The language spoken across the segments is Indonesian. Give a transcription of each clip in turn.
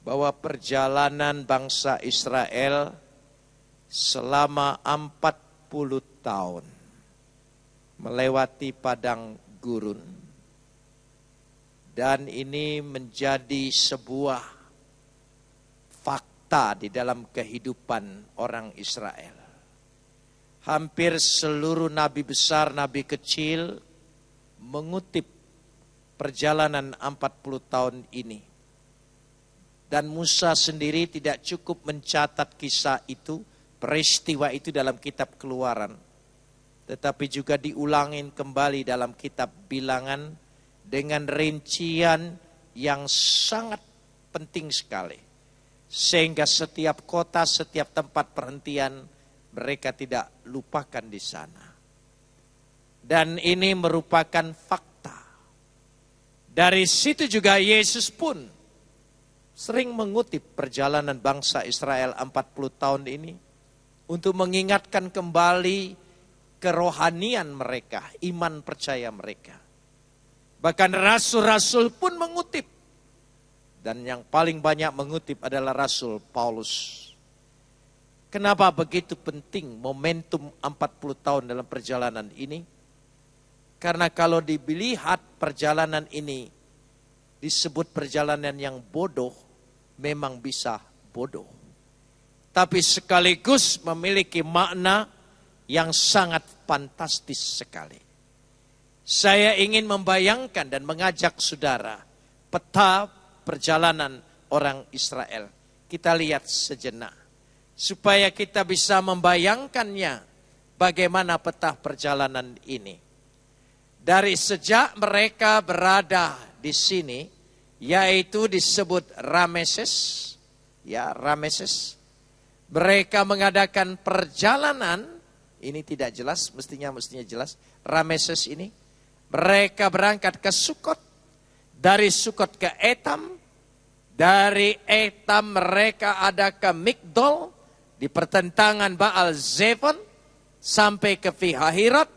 bahwa perjalanan bangsa Israel selama 40 tahun melewati padang gurun, dan ini menjadi sebuah fakta di dalam kehidupan orang Israel. Hampir seluruh nabi besar, nabi kecil mengutip perjalanan 40 tahun ini. Dan Musa sendiri tidak cukup mencatat kisah itu, peristiwa itu dalam kitab Keluaran, tetapi juga diulangin kembali dalam kitab Bilangan dengan rincian yang sangat penting sekali. Sehingga setiap kota, setiap tempat perhentian mereka tidak lupakan di sana. Dan ini merupakan fakta. Dari situ juga Yesus pun sering mengutip perjalanan bangsa Israel 40 tahun ini untuk mengingatkan kembali kerohanian mereka, iman percaya mereka. Bahkan rasul-rasul pun mengutip. Dan yang paling banyak mengutip adalah Rasul Paulus. Kenapa begitu penting momentum 40 tahun dalam perjalanan ini? Karena kalau dilihat perjalanan ini disebut perjalanan yang bodoh, memang bisa bodoh. Tapi sekaligus memiliki makna yang sangat fantastis sekali. Saya ingin membayangkan dan mengajak saudara peta perjalanan orang Israel. Kita lihat sejenak. Supaya kita bisa membayangkannya bagaimana peta perjalanan ini. Dari sejak mereka berada di sini, yaitu disebut Rameses, ya Rameses. Mereka mengadakan perjalanan, ini tidak jelas, mestinya jelas. Rameses ini, mereka berangkat ke Sukot, dari Sukot ke Etam, dari Etam mereka ada ke Migdol, di pertentangan Baal Zefon, sampai ke Pihahiroth,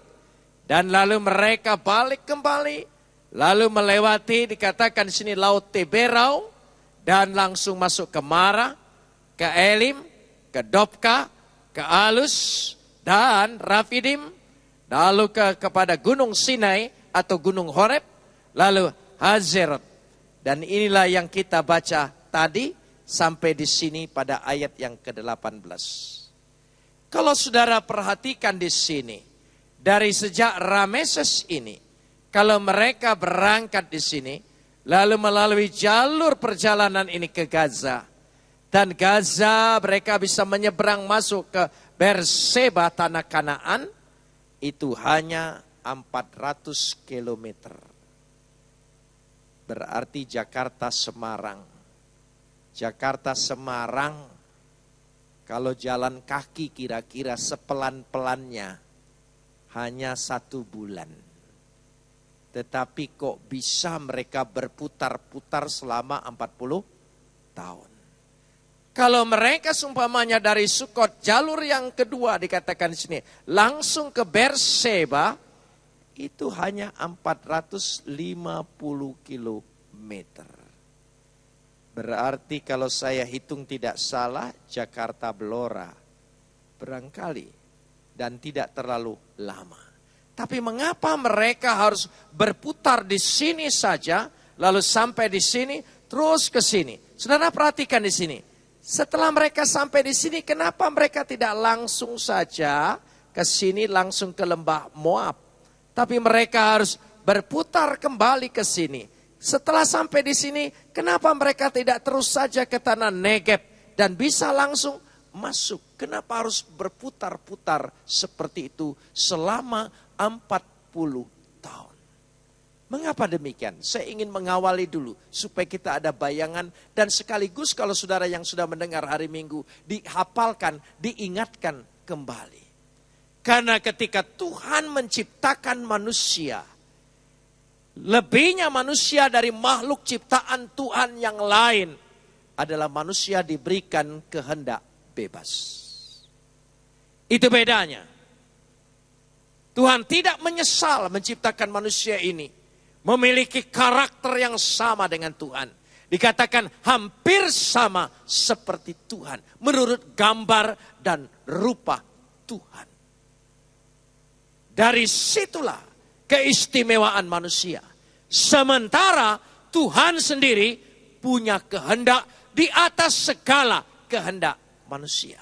dan lalu mereka balik kembali. Lalu melewati, dikatakan di sini Laut Tiberau, dan langsung masuk ke Mara, ke Elim, ke Dopka, ke Alus, dan Rafidim, lalu kepada Gunung Sinai atau Gunung Horeb, lalu Hazeroth. Dan inilah yang kita baca tadi sampai di sini pada ayat yang ke-18. Kalau saudara perhatikan di sini, dari sejak Rameses ini, kalau mereka berangkat di sini, lalu melalui jalur perjalanan ini ke Gaza. Dan Gaza mereka bisa menyeberang masuk ke Berseba, tanah Kanaan. Itu hanya 400 kilometer. Berarti Jakarta Semarang. Jakarta Semarang, kalau jalan kaki kira-kira sepelan-pelannya, hanya 1 bulan. Tetapi kok bisa mereka berputar-putar selama 40 tahun. Kalau mereka seumpamanya dari Sukot, jalur yang kedua dikatakan di sini, langsung ke Berseba, itu hanya 450 kilometer. Berarti kalau saya hitung tidak salah, Jakarta Blora barangkali, dan tidak terlalu lama. Tapi mengapa mereka harus berputar di sini saja, lalu sampai di sini, terus ke sini? Saudara perhatikan di sini. Setelah mereka sampai di sini, kenapa mereka tidak langsung saja ke sini, langsung ke lembah Moab? Tapi mereka harus berputar kembali ke sini. Setelah sampai di sini, kenapa mereka tidak terus saja ke tanah Negeb dan bisa langsung masuk? Kenapa harus berputar-putar seperti itu selama 40 tahun. Mengapa demikian? Saya ingin mengawali dulu supaya kita ada bayangan dan sekaligus kalau saudara yang sudah mendengar hari Minggu dihafalkan, diingatkan kembali. Karena ketika Tuhan menciptakan manusia, lebihnya manusia dari makhluk ciptaan Tuhan yang lain adalah manusia diberikan kehendak bebas. Itu bedanya. Tuhan tidak menyesal menciptakan manusia ini. Memiliki karakter yang sama dengan Tuhan. Dikatakan hampir sama seperti Tuhan. Menurut gambar dan rupa Tuhan. Dari situlah keistimewaan manusia. Sementara Tuhan sendiri punya kehendak di atas segala kehendak manusia.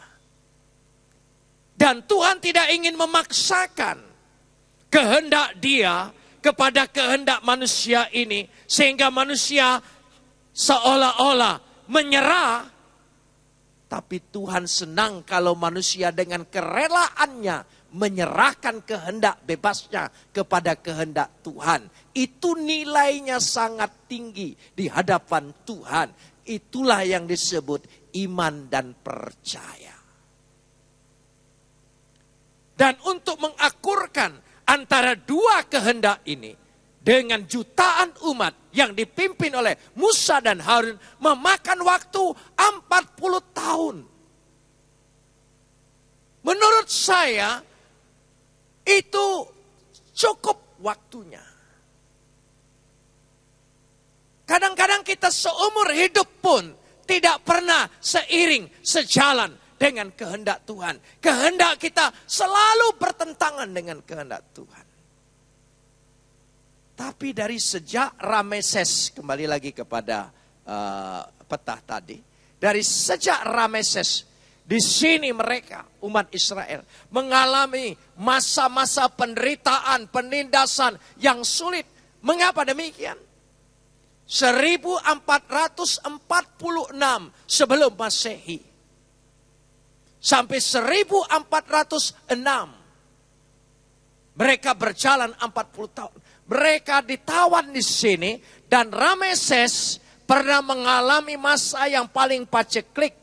Dan Tuhan tidak ingin memaksakan kehendak Dia kepada kehendak manusia ini. Sehingga manusia seolah-olah menyerah. Tapi Tuhan senang kalau manusia dengan kerelaannya menyerahkan kehendak bebasnya kepada kehendak Tuhan. Itu nilainya sangat tinggi di hadapan Tuhan. Itulah yang disebut iman dan percaya. Dan untuk mengakurkan antara dua kehendak ini, dengan jutaan umat yang dipimpin oleh Musa dan Harun, memakan waktu 40 tahun. Menurut saya, itu cukup waktunya. Kadang-kadang kita seumur hidup pun tidak pernah seiring, sejalan dengan kehendak Tuhan. Kehendak kita selalu bertentangan dengan kehendak Tuhan. Tapi dari sejak Rameses, kembali lagi kepada peta tadi. Dari sejak Rameses, di sini mereka, umat Israel, mengalami masa-masa penderitaan, penindasan yang sulit. Mengapa demikian? 1446 sebelum Masehi. Sampai 1406. Mereka berjalan 40 tahun. Mereka ditawan di sini. Dan Rameses pernah mengalami masa yang paling paceklik.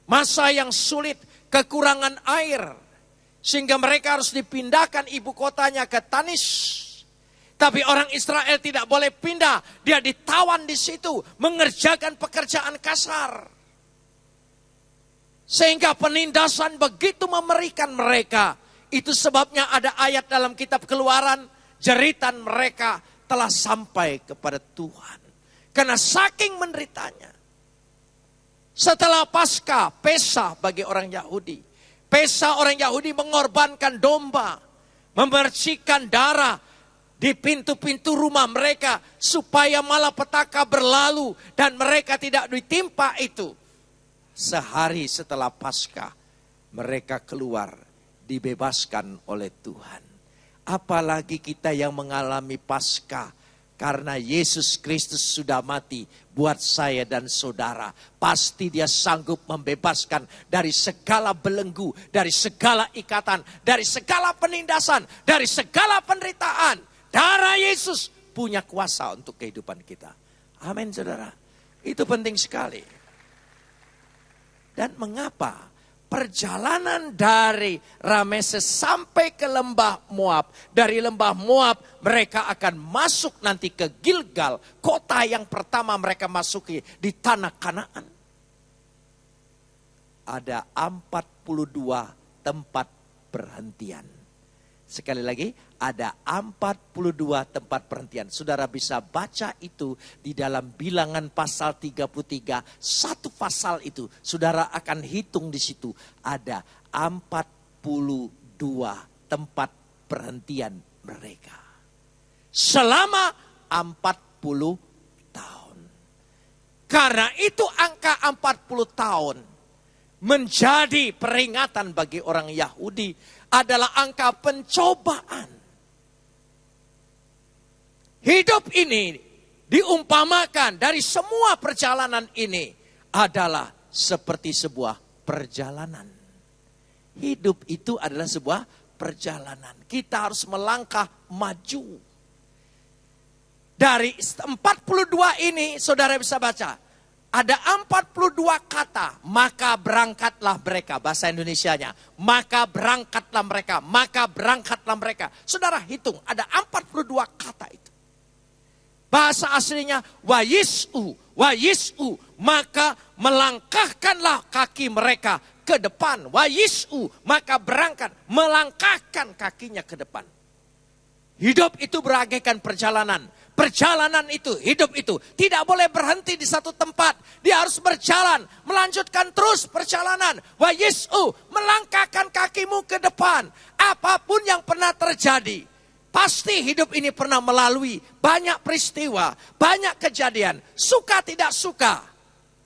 Masa yang sulit. Kekurangan air. Sehingga mereka harus dipindahkan ibu kotanya ke Tanis. Tapi orang Israel tidak boleh pindah. Dia ditawan di situ. Mengerjakan pekerjaan kasar. Sehingga penindasan begitu memerikan mereka. Itu sebabnya ada ayat dalam kitab Keluaran. Jeritan mereka telah sampai kepada Tuhan. Karena saking menderitanya. Setelah Paskah, Pesah bagi orang Yahudi. Pesah orang Yahudi mengorbankan domba. Memercikan darah di pintu-pintu rumah mereka. Supaya malapetaka berlalu. Dan mereka tidak ditimpa itu. Sehari setelah Paskah, mereka keluar, dibebaskan oleh Tuhan. Apalagi kita yang mengalami Paskah, karena Yesus Kristus sudah mati buat saya dan saudara. Pasti Dia sanggup membebaskan dari segala belenggu, dari segala ikatan, dari segala penindasan, dari segala penderitaan. Darah Yesus punya kuasa untuk kehidupan kita. Amin, saudara. Itu penting sekali. Dan mengapa perjalanan dari Rameses sampai ke lembah Moab. Dari lembah Moab mereka akan masuk nanti ke Gilgal. Kota yang pertama mereka masuki di tanah Kanaan. Ada 42 tempat perhentian. Sekali lagi, ada 42 tempat perhentian. Saudara bisa baca itu di dalam Bilangan pasal 33. Satu pasal itu, saudara akan hitung di situ. Ada 42 tempat perhentian mereka. Selama 40 tahun. Karena itu angka 40 tahun menjadi peringatan bagi orang Yahudi. Adalah angka pencobaan. Hidup ini diumpamakan dari semua perjalanan ini adalah seperti sebuah perjalanan. Hidup itu adalah sebuah perjalanan. Kita harus melangkah maju. Dari 42 ini saudara bisa baca. Ada 42 kata, maka berangkatlah mereka. Bahasa Indonesianya, maka berangkatlah mereka, maka berangkatlah mereka. Saudara hitung, ada 42 kata itu. Bahasa aslinya, wayis'u, maka melangkahkanlah kaki mereka ke depan. Wayis'u, maka berangkat, melangkahkan kakinya ke depan. Hidup itu beragaikan perjalanan. perjalanan itu, hidup itu tidak boleh berhenti di satu tempat. Dia harus berjalan, melanjutkan terus perjalanan. Wa yis'u, melangkahkan kakimu ke depan. Apapun yang pernah terjadi, pasti hidup ini pernah melalui banyak peristiwa, banyak kejadian. Suka tidak suka,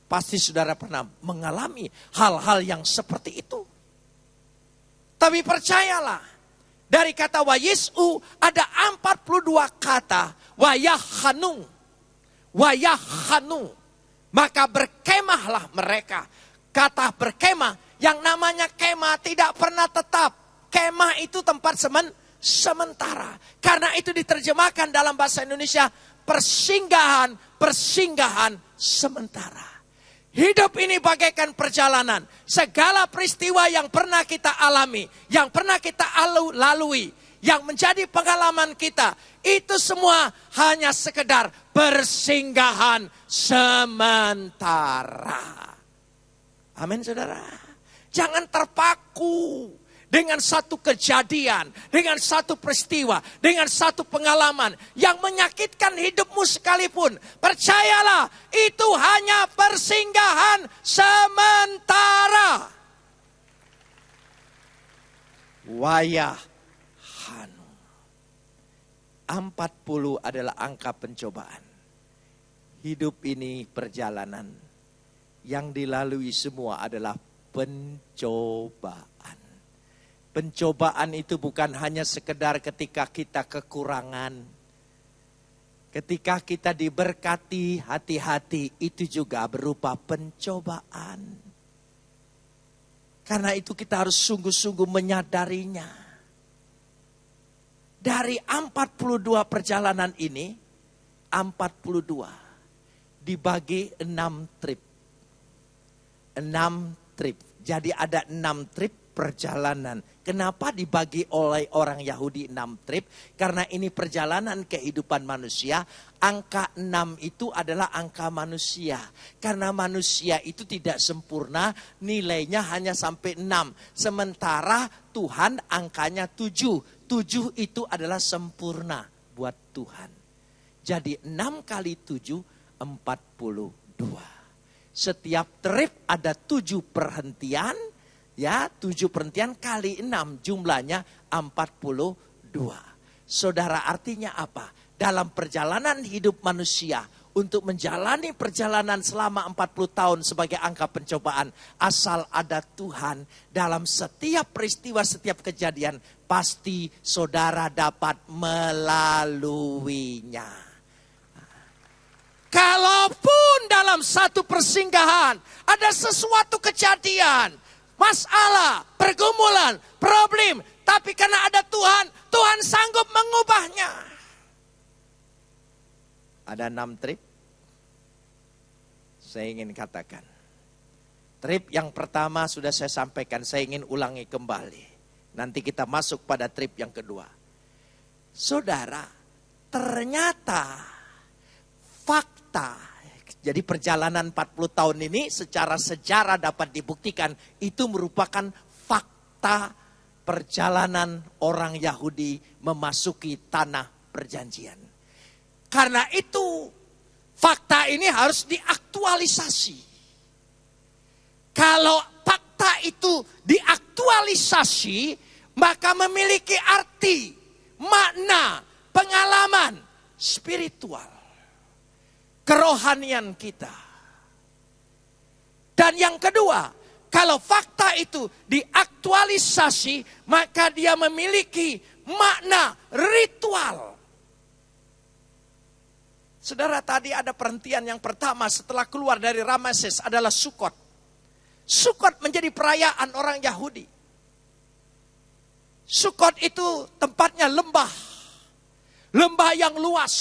pasti saudara pernah mengalami hal-hal yang seperti itu. Tapi percayalah, dari kata wa yis'u ada 42 kata wa yahanu. Wa yahanu. Maka berkemahlah mereka. Kata berkemah, yang namanya kemah tidak pernah tetap. Kemah itu tempat sementara. Karena itu diterjemahkan dalam bahasa Indonesia persinggahan sementara. Hidup ini bagaikan perjalanan. Segala peristiwa yang pernah kita alami, yang pernah kita lalui, yang menjadi pengalaman kita, itu semua hanya sekedar persinggahan sementara. Amin, saudara. Jangan terpaku dengan satu kejadian, dengan satu peristiwa, dengan satu pengalaman yang menyakitkan hidupmu sekalipun. Percayalah, itu hanya persinggahan sementara. Wayahanu. 40 adalah angka pencobaan. Hidup ini perjalanan. Yang dilalui semua adalah pencobaan. Pencobaan itu bukan hanya sekedar ketika kita kekurangan. Ketika kita diberkati, hati-hati, itu juga berupa pencobaan. Karena itu kita harus sungguh-sungguh menyadarinya. Dari 42 perjalanan ini, 42 dibagi 6 trip. 6 trip. Jadi ada 6 trip perjalanan. Kenapa dibagi oleh orang Yahudi 6 trip? Karena ini perjalanan kehidupan manusia. Angka 6 itu adalah angka manusia. Karena manusia itu tidak sempurna, nilainya hanya sampai 6. Sementara Tuhan angkanya 7. 7 itu adalah sempurna buat Tuhan. Jadi 6 kali 7, 42. Setiap trip ada 7 perhentian. Ya, 7 perhentian kali 6 jumlahnya 42. Saudara, artinya apa? Dalam perjalanan hidup manusia, untuk menjalani perjalanan selama 40 tahun sebagai angka pencobaan, asal ada Tuhan dalam setiap peristiwa, setiap kejadian, pasti saudara dapat melaluinya. Kalaupun dalam satu persinggahan ada sesuatu kejadian, masalah, pergumulan, problem. Tapi karena ada Tuhan, Tuhan sanggup mengubahnya. Ada 6 trip. Saya ingin katakan. Trip yang pertama sudah saya sampaikan, saya ingin ulangi kembali. Nanti kita masuk pada trip yang kedua. Saudara, ternyata fakta. Jadi perjalanan 40 tahun ini secara sejarah dapat dibuktikan itu merupakan fakta perjalanan orang Yahudi memasuki tanah perjanjian. Karena itu fakta ini harus diaktualisasi. Kalau fakta itu diaktualisasi, maka memiliki arti, makna, pengalaman spiritual. Kerohanian kita. Dan yang kedua, kalau fakta itu diaktualisasi, maka dia memiliki makna ritual. Saudara, tadi ada perhentian yang pertama setelah keluar dari Rameses adalah Sukot. Sukot menjadi perayaan orang Yahudi. Sukot itu tempatnya lembah. Lembah yang luas.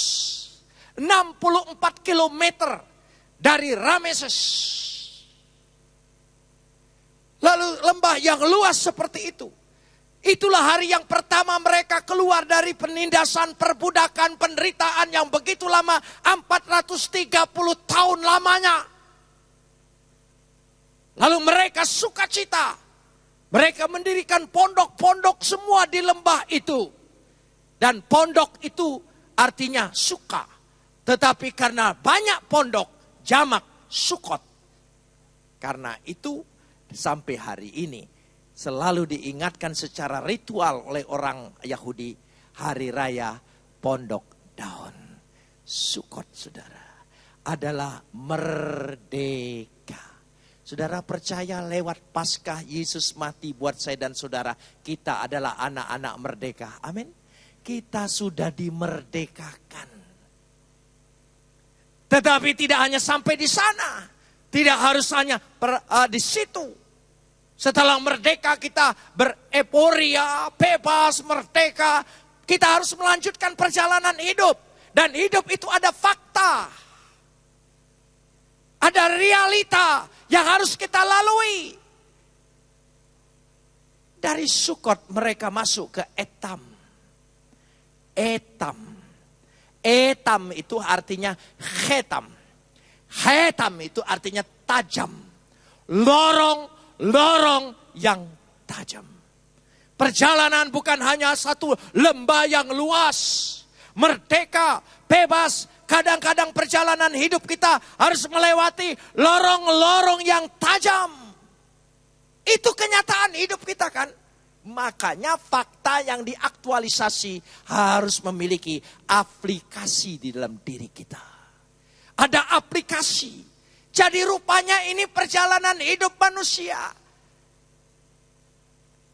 64 kilometer dari Rameses. Lalu lembah yang luas seperti itu. Itulah hari yang pertama mereka keluar dari penindasan, perbudakan, penderitaan yang begitu lama. 430 tahun lamanya. Lalu mereka sukacita. Mereka mendirikan pondok-pondok semua di lembah itu. Dan pondok itu artinya suka. Tetapi karena banyak pondok, jamak Sukot. Karena itu sampai hari ini selalu diingatkan secara ritual oleh orang Yahudi. Hari raya Pondok Daun. Sukot, saudara, adalah merdeka. Saudara percaya lewat Paskah Yesus mati buat saya dan saudara. Kita adalah anak-anak merdeka. Amin. Kita sudah dimerdekakan. Tetapi tidak hanya sampai di sana. Tidak harus hanya di situ. Setelah merdeka kita bereporia, bebas, merdeka. Kita harus melanjutkan perjalanan hidup. Dan hidup itu ada fakta. Ada realita yang harus kita lalui. Dari Sukot mereka masuk ke Etam. Etam. Etam itu artinya Hetam. Hetam itu artinya tajam. Lorong yang tajam. Perjalanan bukan hanya satu lembah yang luas. Merdeka, bebas. Kadang-kadang perjalanan hidup kita harus melewati lorong-lorong yang tajam. Itu kenyataan hidup kita kan. Makanya fakta yang diaktualisasi harus memiliki aplikasi di dalam diri kita. Ada aplikasi. Jadi rupanya ini perjalanan hidup manusia.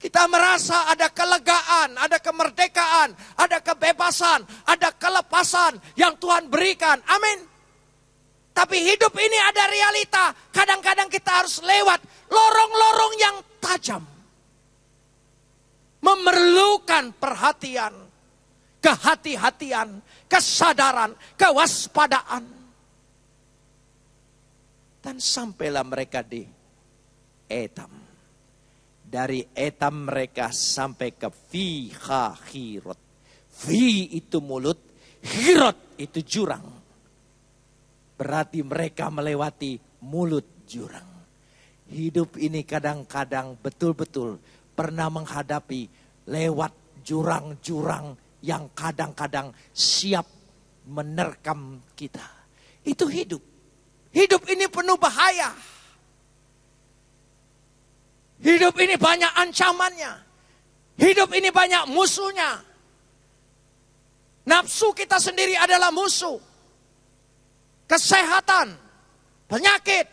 Kita merasa ada kelegaan, ada kemerdekaan, ada kebebasan, ada kelepasan yang Tuhan berikan. Amin. Tapi hidup ini ada realita. Kadang-kadang kita harus lewat lorong-lorong yang tajam. Memerlukan perhatian, kehati-hatian, kesadaran, kewaspadaan. Dan sampailah mereka di Etam. Dari Etam mereka sampai ke Fi-hahirot. Fi itu mulut, Hirot itu jurang. Berarti mereka melewati mulut jurang. Hidup ini kadang-kadang betul-betul pernah menghadapi lewat jurang-jurang yang kadang-kadang siap menerkam kita. Itu hidup. Hidup ini penuh bahaya. Hidup ini banyak ancamannya. Hidup ini banyak musuhnya. Nafsu kita sendiri adalah musuh. Kesehatan, penyakit,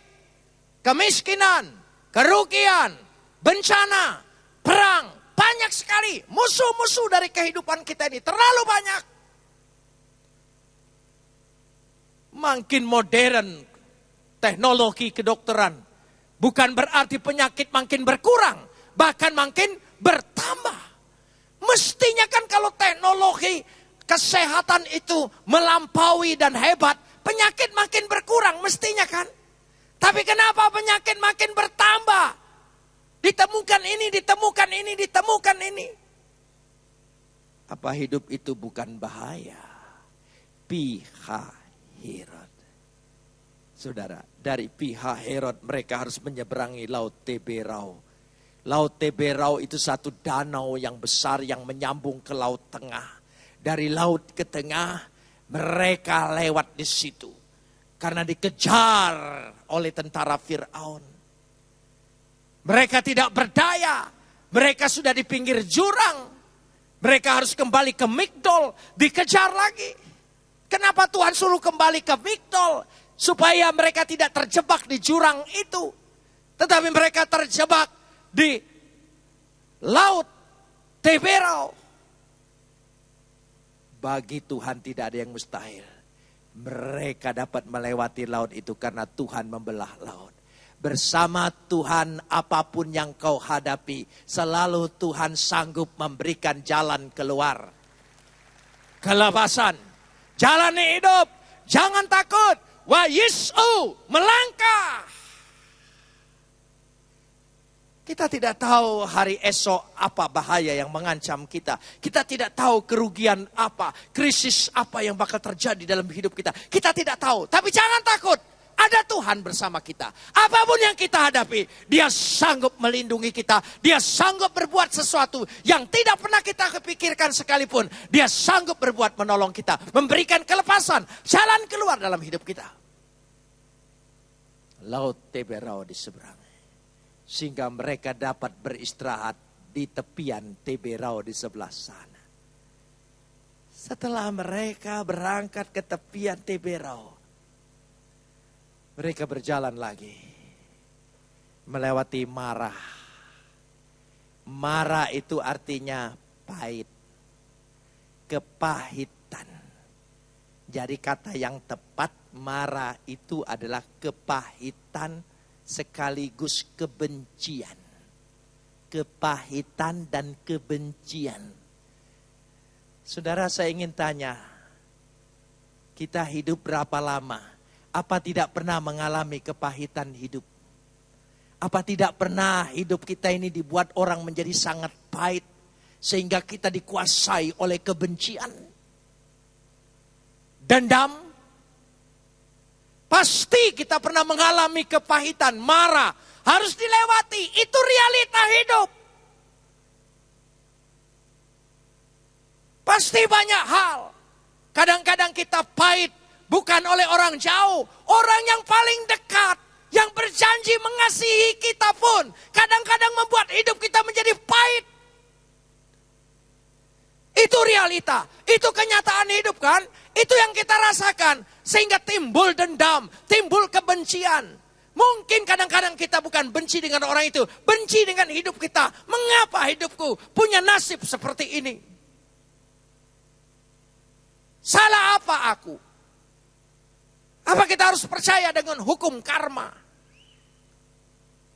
kemiskinan, kerugian, bencana, perang. Banyak sekali musuh-musuh dari kehidupan kita ini. Terlalu banyak. Makin modern teknologi kedokteran. Bukan berarti penyakit makin berkurang. Bahkan makin bertambah. Mestinya kan kalau teknologi kesehatan itu melampaui dan hebat. Penyakit makin berkurang mestinya kan. Tapi kenapa penyakit makin bertambah? Ditemukan ini, ditemukan ini, ditemukan ini. Apa hidup itu bukan bahaya? Pi-hahirot. Saudara, dari Pi-hahirot mereka harus menyeberangi Laut Teberau. Laut Teberau itu satu danau yang besar yang menyambung ke Laut Tengah. Dari Laut ke Tengah mereka lewat di situ. Karena dikejar oleh tentara Fir'aun. Mereka tidak berdaya. Mereka sudah di pinggir jurang. Mereka harus kembali ke Migdol. Dikejar lagi. Kenapa Tuhan suruh kembali ke Migdol? Supaya mereka tidak terjebak di jurang itu. Tetapi mereka terjebak di Laut Teberau. Bagi Tuhan tidak ada yang mustahil. Mereka dapat melewati laut itu karena Tuhan membelah laut. Bersama Tuhan apapun yang kau hadapi, selalu Tuhan sanggup memberikan jalan keluar. Kelepasan. Jalani hidup. Jangan takut. Wa yis'u, melangkah. Kita tidak tahu hari esok apa bahaya yang mengancam kita. Kita tidak tahu kerugian apa, krisis apa yang bakal terjadi dalam hidup kita. Kita tidak tahu, tapi jangan takut. ada Tuhan bersama kita. Apapun yang kita hadapi, Dia sanggup melindungi kita. Dia sanggup berbuat sesuatu yang tidak pernah kita kepikirkan sekalipun. Dia sanggup berbuat menolong kita, memberikan kelepasan, jalan keluar dalam hidup kita. Laut Teberau di seberang, sehingga mereka dapat beristirahat di tepian Teberau di sebelah sana. Setelah mereka berangkat ke tepian Teberau, mereka berjalan lagi melewati Mara. Mara itu artinya pahit, kepahitan. Jadi kata yang tepat, Mara itu adalah kepahitan sekaligus kebencian. Kepahitan dan kebencian. Saudara, saya ingin tanya, kita hidup berapa lama? Apa tidak pernah mengalami kepahitan hidup? Apa tidak pernah hidup kita ini dibuat orang menjadi sangat pahit, sehingga kita dikuasai oleh kebencian, dendam? Pasti kita pernah mengalami kepahitan, marah, harus dilewati. Itu realita hidup. Pasti banyak hal. Kadang-kadang kita pahit bukan oleh orang jauh. Orang yang paling dekat, yang berjanji mengasihi kita pun kadang-kadang membuat hidup kita menjadi pahit. Itu realita, itu kenyataan hidup kan? Itu yang kita rasakan. Sehingga timbul dendam, timbul kebencian. Mungkin kadang-kadang kita bukan benci dengan orang itu, benci dengan hidup kita. Mengapa hidupku punya nasib seperti ini? Salah apa aku? Apa kita harus percaya dengan hukum karma?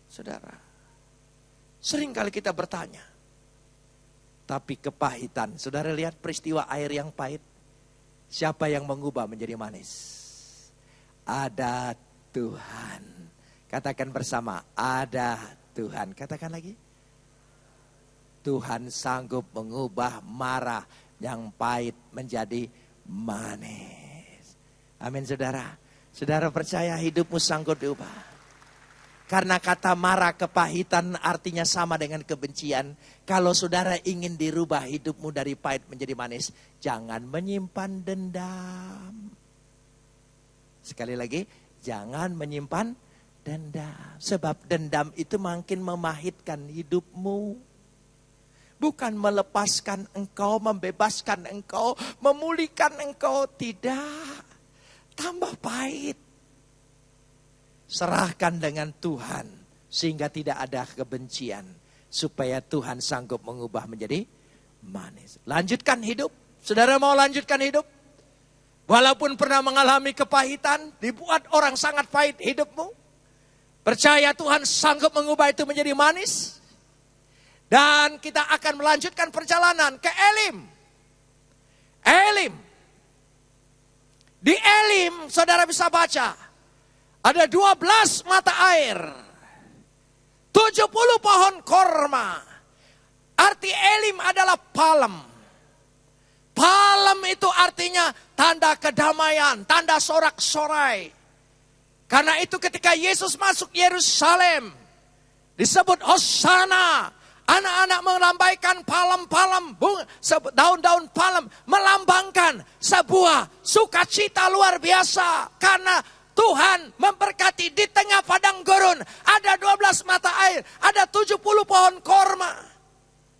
Saudara, seringkali kita bertanya. Tapi kepahitan, saudara lihat peristiwa air yang pahit. Siapa yang mengubah menjadi manis? Ada Tuhan. Katakan bersama, ada Tuhan. Katakan lagi. Tuhan sanggup mengubah marah yang pahit menjadi manis. Amin saudara. Saudara percaya hidupmu sanggup diubah. Karena kata marah, kepahitan artinya sama dengan kebencian. Kalau saudara ingin dirubah hidupmu dari pahit menjadi manis, jangan menyimpan dendam. Sekali lagi, jangan menyimpan dendam. Sebab dendam itu makin memahitkan hidupmu. Bukan melepaskan engkau, membebaskan engkau, memulihkan engkau. Tidak. Tambah pahit. Serahkan dengan Tuhan. Sehingga tidak ada kebencian. Supaya Tuhan sanggup mengubah menjadi manis. Lanjutkan hidup. Saudara mau lanjutkan hidup? Walaupun pernah mengalami kepahitan. Dibuat orang sangat pahit hidupmu. Percaya Tuhan sanggup mengubah itu menjadi manis. Dan kita akan melanjutkan perjalanan ke Elim. Elim. Di Elim, saudara bisa baca. Ada 12 mata air. 70 pohon korma. Arti Elim adalah palem. Palem itu artinya tanda kedamaian, tanda sorak-sorai. Karena itu ketika Yesus masuk Yerusalem, disebut Hosana. Anak-anak melambaikan palem-palem, daun-daun palem, melambangkan sebuah sukacita luar biasa. Karena Tuhan memberkati di tengah padang gurun. Ada 12 mata air, ada 70 pohon korma.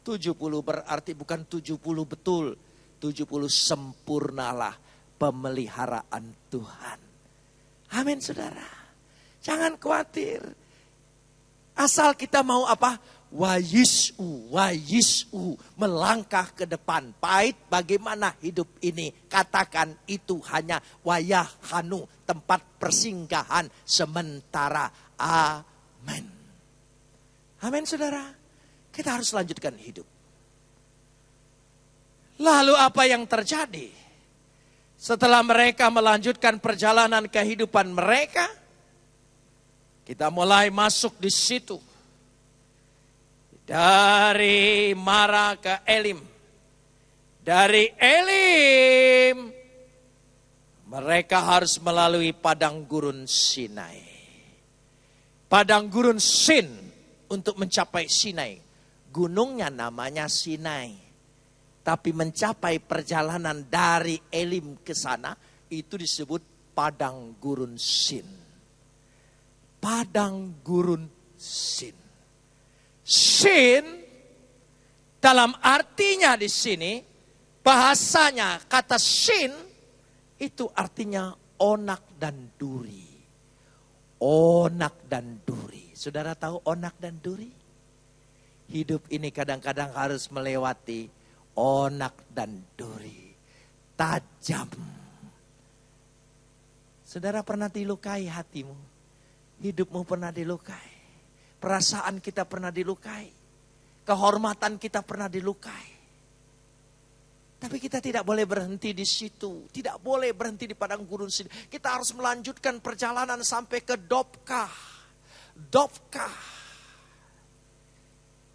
70 berarti bukan 70 betul. 70 sempurnalah pemeliharaan Tuhan. Amin saudara. Jangan khawatir. Asal kita mau apa? Wayisu, melangkah ke depan. Pahit bagaimana hidup ini. Katakan itu hanya wayahanu, tempat persinggahan sementara. Amin. Amin saudara. Kita harus lanjutkan hidup. Lalu apa yang terjadi? Setelah mereka melanjutkan perjalanan kehidupan mereka, kita mulai masuk di situ. Dari Mara ke Elim. Dari Elim Mereka harus melalui padang gurun Sinai. Padang gurun Sin untuk mencapai Sinai. Gunungnya namanya Sinai. Tapi mencapai perjalanan dari Elim ke sana itu disebut padang gurun Sin. Padang gurun Sin. Sin dalam artinya di sini bahasanya kata Sin itu artinya onak dan duri. Onak dan duri. Saudara tahu onak dan duri? Hidup ini kadang-kadang harus melewati onak dan duri. Tajam. Saudara pernah dilukai hatimu? Hidupmu pernah dilukai? Perasaan kita pernah dilukai? Kehormatan kita pernah dilukai? Tapi kita tidak boleh berhenti di situ. Tidak boleh berhenti di padang gurun Sin. Kita harus melanjutkan perjalanan sampai ke Dopka. Dopka.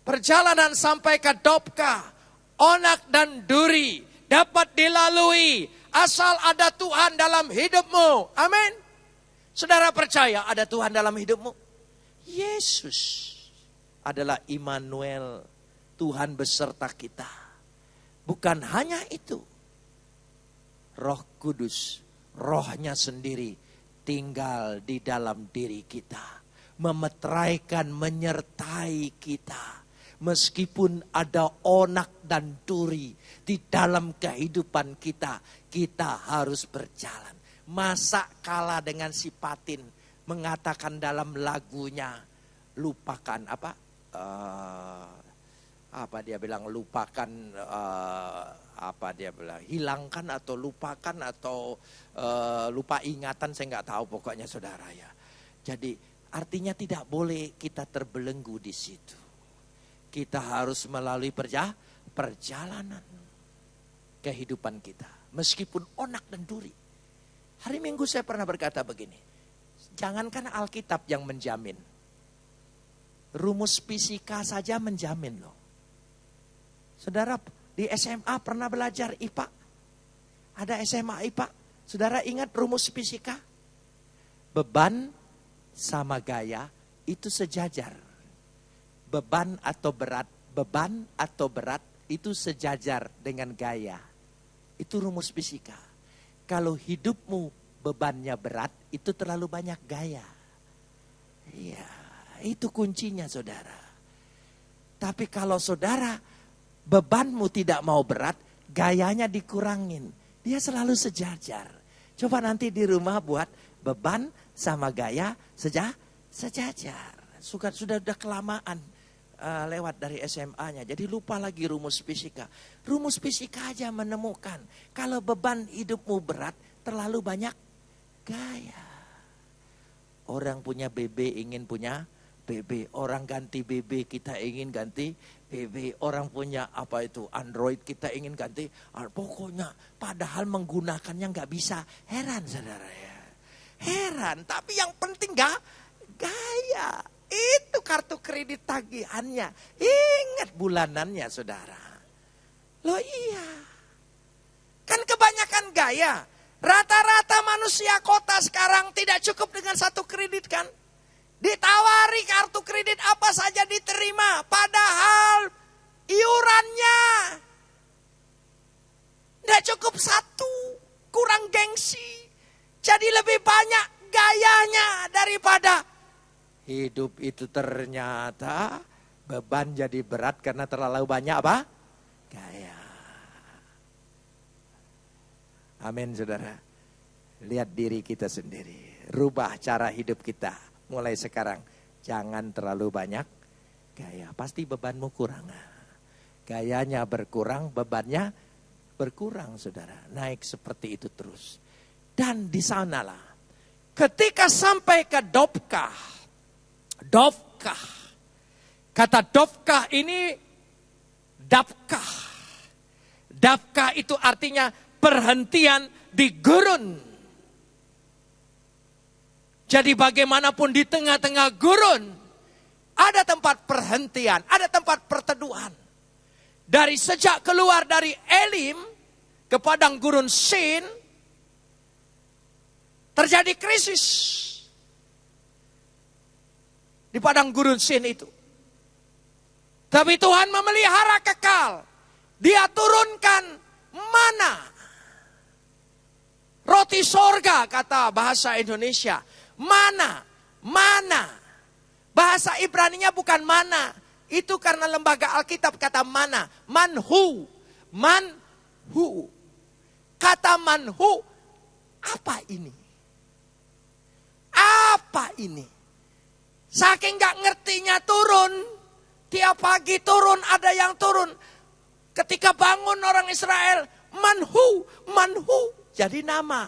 Perjalanan sampai ke Dopka. Onak dan duri dapat dilalui asal ada Tuhan dalam hidupmu. Amin. Saudara percaya ada Tuhan dalam hidupmu? Yesus adalah Immanuel, Tuhan beserta kita. Bukan hanya itu. Roh Kudus, rohnya sendiri tinggal di dalam diri kita. Memeteraikan, menyertai kita. Meskipun ada onak dan duri di dalam kehidupan kita, kita harus berjalan. Masa kalah dengan si Patin mengatakan dalam lagunya, lupakan apa? Apa dia bilang lupakan? Apa dia bilang hilangkan atau lupakan atau lupa ingatan, saya nggak tahu pokoknya saudara ya. Jadi artinya tidak boleh kita terbelenggu di situ. Kita harus melalui perjalanan kehidupan kita. Meskipun onak dan duri. Hari Minggu saya pernah berkata begini. Jangankan Alkitab yang menjamin. Rumus fisika saja menjamin loh. Saudara di SMA pernah belajar IPA? Ada SMA IPA? Saudara ingat rumus fisika? Beban sama gaya itu sejajar. Beban atau berat itu sejajar dengan gaya. Itu rumus fisika. Kalau hidupmu bebannya berat, itu terlalu banyak gaya. Iya, itu kuncinya saudara. Tapi kalau saudara bebanmu tidak mau berat, gayanya dikurangin. Dia selalu sejajar. Coba nanti di rumah buat beban sama gaya sejajar. Sudah kelamaan. Lewat dari SMA-nya. Jadi lupa lagi rumus fisika. Rumus fisika aja menemukan. Kalau beban hidupmu berat, terlalu banyak gaya. Orang punya BB ingin punya BB. Orang ganti BB kita ingin ganti BB. Orang punya apa itu Android kita ingin ganti. Pokoknya padahal menggunakannya nggak bisa. Heran saudara ya. Heran. Tapi yang penting gaya. Itu kartu kredit tagihannya. Ingat bulanannya saudara. Loh iya. Kan kebanyakan gaya. Rata-rata manusia kota sekarang tidak cukup dengan satu kredit kan. Ditawari kartu kredit apa saja diterima. Padahal iurannya tidak cukup satu. Kurang gengsi. Jadi lebih banyak gayanya daripada hidup itu. Ternyata beban jadi berat karena terlalu banyak apa? Gaya. Amin saudara. Lihat diri kita sendiri. Rubah cara hidup kita. Mulai sekarang. Jangan terlalu banyak gaya. Pasti bebanmu kurang. Gayanya berkurang, bebannya berkurang saudara. Naik seperti itu terus. Dan di sanalah. Ketika sampai ke Dopka. Dopka. Kata Dopka ini Dapkah. Dapkah itu artinya perhentian di gurun. Jadi bagaimanapun di tengah-tengah gurun ada tempat perhentian, ada tempat perteduhan. Dari sejak keluar dari Elim ke padang gurun Sin, Terjadi krisis di padang gurun Sin itu. Tapi Tuhan memelihara kekal. Dia turunkan mana. Roti sorga kata bahasa Indonesia. Mana. Bahasa Ibraninya bukan mana. Itu karena lembaga Alkitab kata mana. Manhu. Kata manhu. Apa ini? Apa ini? Saking gak ngertinya turun. Tiap pagi turun, ada yang turun. Ketika bangun orang Israel, manhu. Jadi nama.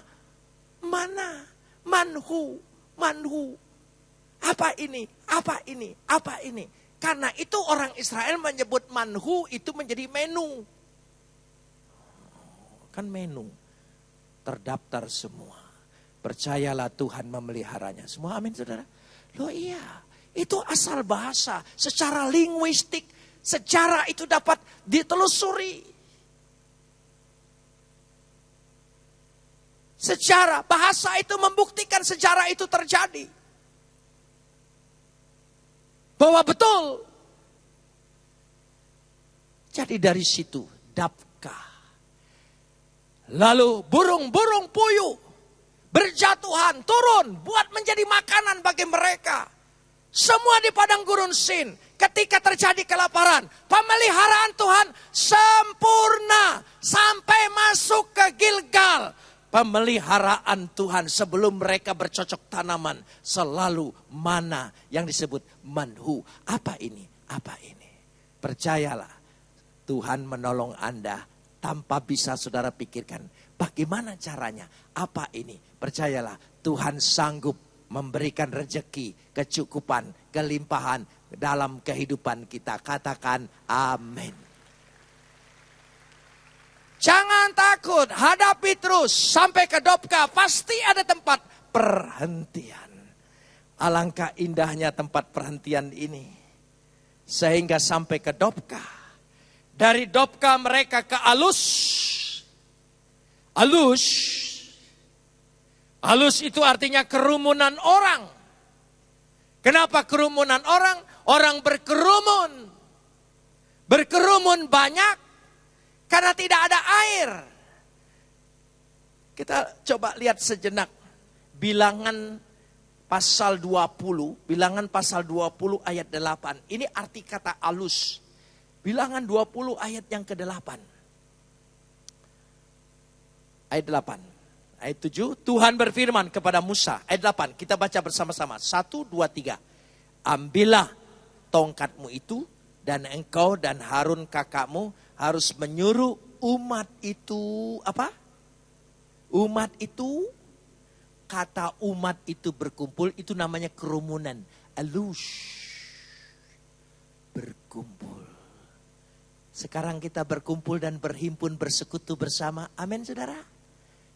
Mana? Manhu. Apa ini? Karena itu orang Israel menyebut manhu itu menjadi menu. Kan menu. Terdaftar semua. Percayalah Tuhan memeliharanya. Semua amin saudara? Loh iya. Itu asal bahasa. Secara linguistik. Sejarah itu dapat ditelusuri. Sejarah. Bahasa itu membuktikan sejarah itu terjadi. Bahwa betul. Jadi dari situ. Dapkah. Lalu burung-burung puyuh. Berjatuhan, turun, buat menjadi makanan bagi mereka. Semua di padang gurun Sin. Ketika terjadi kelaparan, pemeliharaan Tuhan sempurna. Sampai masuk ke Gilgal. Pemeliharaan Tuhan sebelum mereka bercocok tanaman. Selalu mana yang disebut manhu. Apa ini? Percayalah. Tuhan menolong Anda tanpa bisa saudara pikirkan. Bagaimana caranya? Apa ini? Percayalah, Tuhan sanggup memberikan rezeki, kecukupan, kelimpahan dalam kehidupan kita. Katakan amin. Jangan takut, hadapi terus sampai ke Dopka. Pasti ada tempat perhentian. Alangkah indahnya tempat perhentian ini. Sehingga sampai ke Dopka. Dari Dopka mereka ke Alus. Alus itu artinya kerumunan orang. Kenapa kerumunan orang? Orang berkerumun. Berkerumun banyak karena tidak ada air. Kita coba lihat sejenak Bilangan pasal 20, Bilangan pasal 20 ayat 8. Ini arti kata alus. Bilangan 20 ayat yang ke-8. Ayat 8. Ayat 7, Tuhan berfirman kepada Musa. Ayat 8, kita baca bersama-sama. 1, 2, 3. Ambillah tongkatmu itu dan engkau dan Harun kakakmu harus menyuruh umat itu, apa? Umat itu, kata umat itu berkumpul, itu namanya kerumunan. Alus. Berkumpul. Sekarang kita berkumpul dan berhimpun bersekutu bersama. Amin saudara.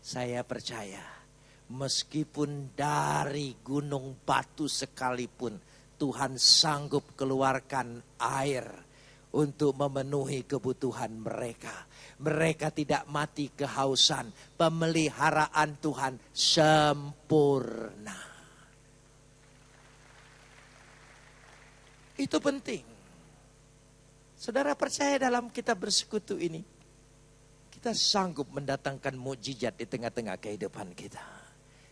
Saya percaya, meskipun dari gunung batu sekalipun, Tuhan sanggup keluarkan air untuk memenuhi kebutuhan mereka. Mereka tidak mati kehausan. Pemeliharaan Tuhan sempurna. Itu penting. Saudara percaya dalam kita bersekutu ini, kita sanggup mendatangkan mukjizat di tengah-tengah kehidupan kita.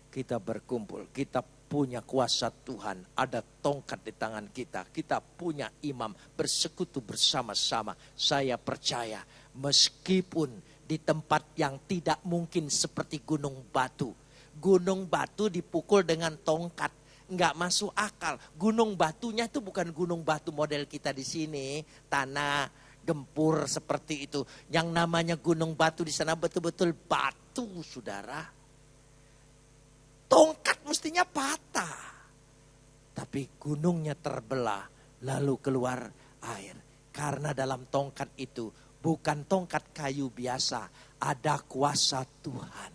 Kita berkumpul, kita punya kuasa Tuhan, ada tongkat di tangan kita. Kita punya imam, bersekutu bersama-sama. Saya percaya meskipun di tempat yang tidak mungkin seperti gunung batu. Gunung batu dipukul dengan tongkat, nggak masuk akal. Gunung batunya itu bukan gunung batu model kita di sini, tanah gempur seperti itu. Yang namanya gunung batu di sana betul-betul batu, saudara. Tongkat mestinya patah. Tapi gunungnya terbelah, lalu keluar air. Karena dalam tongkat itu bukan tongkat kayu biasa, ada kuasa Tuhan.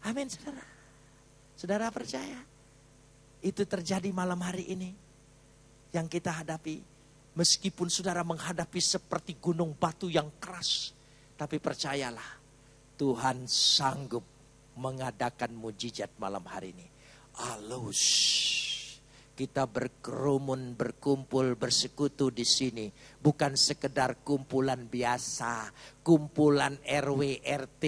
Amin, saudara. Saudara percaya? Itu terjadi malam hari ini yang kita hadapi. Meskipun saudara menghadapi seperti gunung batu yang keras. Tapi percayalah, Tuhan sanggup mengadakan mujizat malam hari ini. Halus. Kita berkerumun, berkumpul, bersekutu di sini. Bukan sekedar kumpulan biasa, kumpulan RW, RT.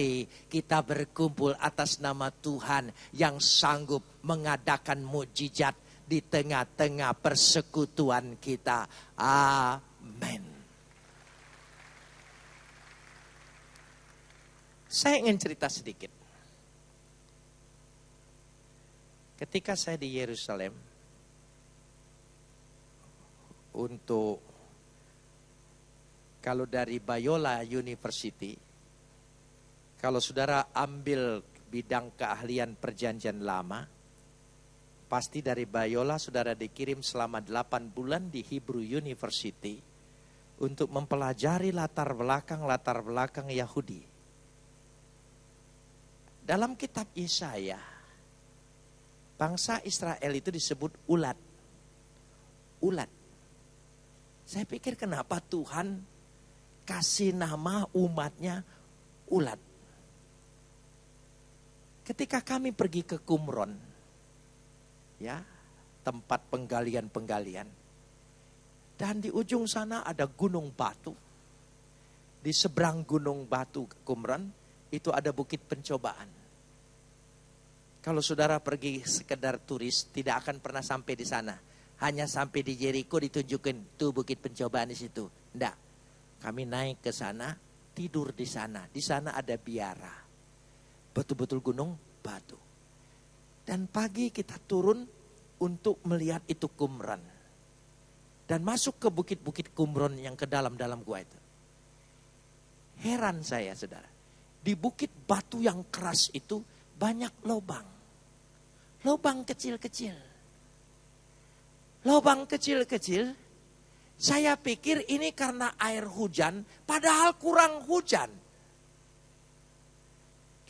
Kita berkumpul atas nama Tuhan yang sanggup mengadakan mujizat di tengah-tengah persekutuan kita. Amin. Saya ingin cerita sedikit. Ketika saya di Yerusalem, untuk kalau dari Biola University, kalau saudara ambil bidang keahlian perjanjian lama, pasti dari Biola saudara dikirim selama 8 bulan di Hebrew University untuk mempelajari latar belakang Yahudi. Dalam kitab Yesaya, bangsa Israel itu disebut ulat. Ulat. Saya pikir kenapa Tuhan kasih nama umatnya ulat. Ketika kami pergi ke Qumran, ya, tempat penggalian-penggalian. Dan di ujung sana ada gunung batu. Di seberang gunung batu Qumran, itu ada bukit pencobaan. Kalau saudara pergi sekedar turis, tidak akan pernah sampai di sana. Hanya sampai di Jericho ditunjukin tuh bukit pencobaan di situ. Enggak. Kami naik ke sana, tidur di sana. Di sana ada biara. Betul-betul gunung batu. Dan pagi kita turun untuk melihat itu Qumran. Dan masuk ke bukit-bukit Qumran yang ke dalam gua itu. Heran saya, saudara. Di bukit batu yang keras itu banyak lubang. Lubang kecil-kecil. Lubang kecil-kecil, saya pikir ini karena air hujan, padahal kurang hujan.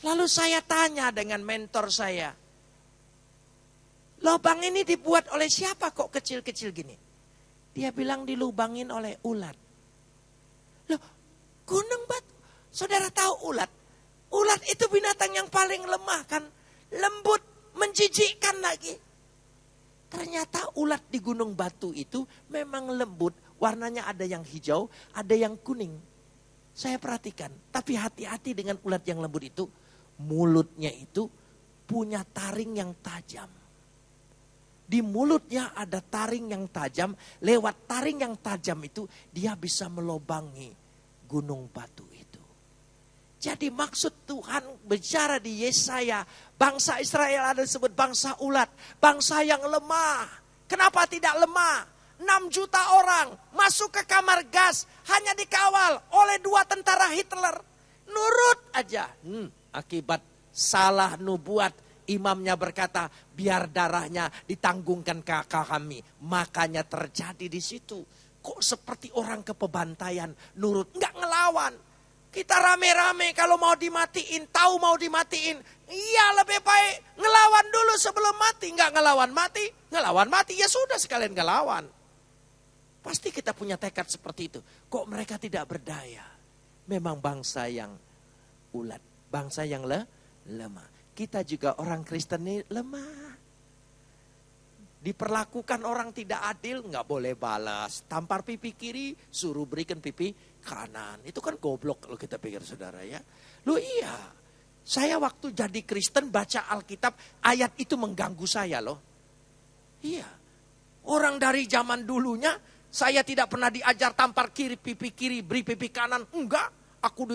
Lalu saya tanya dengan mentor saya, lubang ini dibuat oleh siapa kok kecil-kecil gini? Dia bilang dilubangin oleh ulat. Loh, gunung batu, saudara tahu ulat? Ulat itu binatang yang paling lemah kan, lembut, menjijikkan lagi. Ternyata ulat di gunung batu itu memang lembut. Warnanya ada yang hijau, ada yang kuning. Saya perhatikan. Tapi hati-hati dengan ulat yang lembut itu. Mulutnya itu punya taring yang tajam. Di mulutnya ada taring yang tajam. Lewat taring yang tajam itu dia bisa melobangi gunung batu itu. Jadi maksud Tuhan bicara di Yesaya, bangsa Israel ada disebut bangsa ulat, bangsa yang lemah. Kenapa tidak lemah? 6 juta orang masuk ke kamar gas hanya dikawal oleh 2 tentara Hitler. Nurut aja. Akibat salah nubuat, imamnya berkata, biar darahnya ditanggungkan kakak kami. Makanya terjadi di situ. Kok seperti orang kepebantaian, nurut, enggak ngelawan. Kita rame-rame kalau mau dimatiin, tahu mau dimatiin. Iya lebih baik ngelawan dulu sebelum mati. Enggak ngelawan mati ya sudah sekalian ngelawan. Pasti kita punya tekad seperti itu. Kok mereka tidak berdaya? Memang bangsa yang ulat, bangsa yang lemah. Kita juga orang Kristen ini lemah. Diperlakukan orang tidak adil, nggak boleh balas. Tampar pipi kiri, suruh berikan pipi kanan. Itu kan goblok kalau kita pikir saudara ya. Loh iya, saya waktu jadi Kristen baca Alkitab, ayat itu mengganggu saya loh. Iya, orang dari zaman dulunya, saya tidak pernah diajar tampar kiri, pipi kiri, beri pipi kanan. Enggak, aku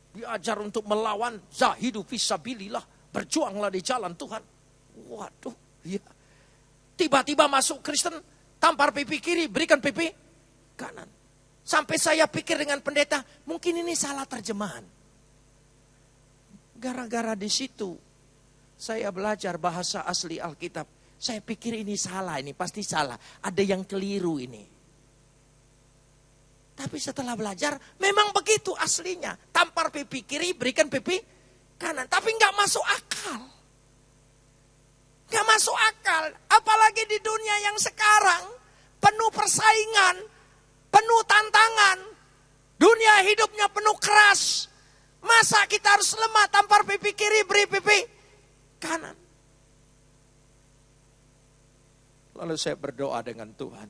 diajar untuk melawan. Zahidu fisabilillah, berjuanglah di jalan Tuhan. Waduh, iya. Tiba-tiba masuk Kristen, tampar pipi kiri, berikan pipi kanan. Sampai saya pikir dengan pendeta, mungkin ini salah terjemahan. Gara-gara di situ, saya belajar bahasa asli Alkitab. Saya pikir ini salah, ini pasti salah. Ada yang keliru ini. Tapi setelah belajar, memang begitu aslinya. Tampar pipi kiri, berikan pipi kanan. Tapi nggak masuk akal. Nggak masuk akal. Apalagi di dunia yang sekarang, penuh persaingan, penuh tantangan. Dunia hidupnya penuh keras. Masa kita harus lemah, tampar pipi kiri, beri pipi kanan. Lalu saya berdoa dengan Tuhan.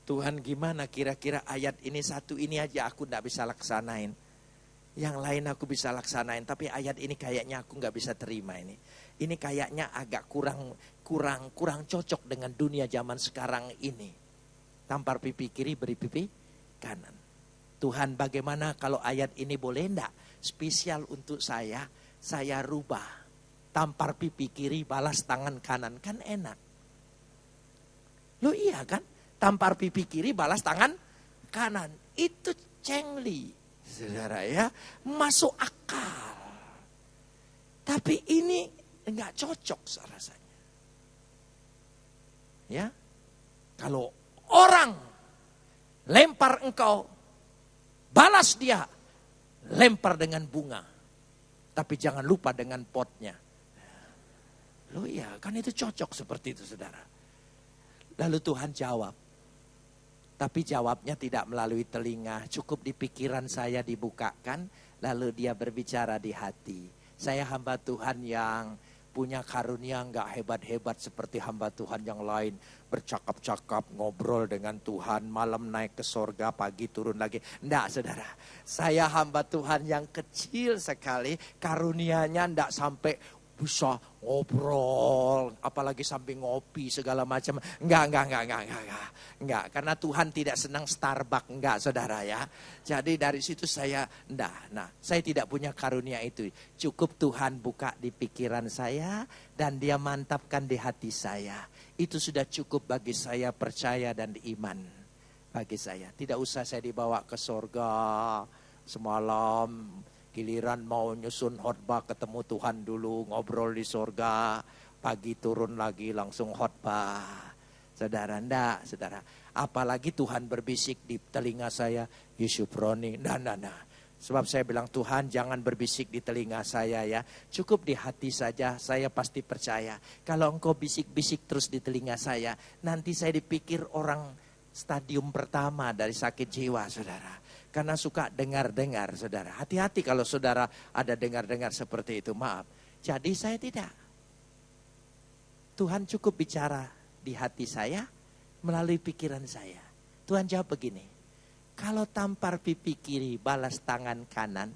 Tuhan, gimana kira-kira ayat ini, satu ini aja aku gak bisa laksanain. Yang lain aku bisa laksanain, tapi ayat ini kayaknya aku gak bisa terima ini. Ini kayaknya agak kurang cocok dengan dunia zaman sekarang ini. Tampar pipi kiri, beri pipi kanan. Tuhan, bagaimana kalau ayat ini boleh enggak spesial untuk saya rubah. Tampar pipi kiri, balas tangan kanan, kan enak. Loh iya kan? Tampar pipi kiri, balas tangan kanan. Itu cengli, saudara ya. Masuk akal. Tapi ini enggak cocok rasanya. Ya. Kalau orang lempar engkau, balas dia. Lempar dengan bunga. Tapi jangan lupa dengan potnya. Loh iya, kan itu cocok seperti itu, saudara. Lalu Tuhan jawab. Tapi jawabnya tidak melalui telinga, cukup di pikiran saya dibukakan, lalu dia berbicara di hati. Saya hamba Tuhan yang punya karunia enggak hebat-hebat seperti hamba Tuhan yang lain. Bercakap-cakap, ngobrol dengan Tuhan, malam naik ke sorga, pagi turun lagi. Enggak, saudara. Saya hamba Tuhan yang kecil sekali, karunianya enggak sampai bisa ngobrol, apalagi sambil ngopi segala macam. Enggak. Karena Tuhan tidak senang Starbucks, enggak, saudara ya. Jadi dari situ saya enggak. Nah, saya tidak punya karunia itu. Cukup Tuhan buka di pikiran saya dan dia mantapkan di hati saya. Itu sudah cukup bagi saya percaya dan iman bagi saya. Tidak usah saya dibawa ke sorga semalam. Giliran mau nyusun khotbah ketemu Tuhan dulu, ngobrol di sorga, pagi turun lagi langsung khotbah. Saudara, enggak, saudara. Apalagi Tuhan berbisik di telinga saya, Yusuproni, nah. Sebab saya bilang, Tuhan jangan berbisik di telinga saya ya. Cukup di hati saja, saya pasti percaya. Kalau engkau bisik-bisik terus di telinga saya, nanti saya dipikir orang stadium pertama dari sakit jiwa, saudara. Karena suka dengar-dengar, saudara. Hati-hati kalau saudara ada dengar-dengar seperti itu, maaf. Jadi saya tidak. Tuhan cukup bicara di hati saya melalui pikiran saya. Tuhan jawab begini, kalau tampar pipi kiri, balas tangan kanan,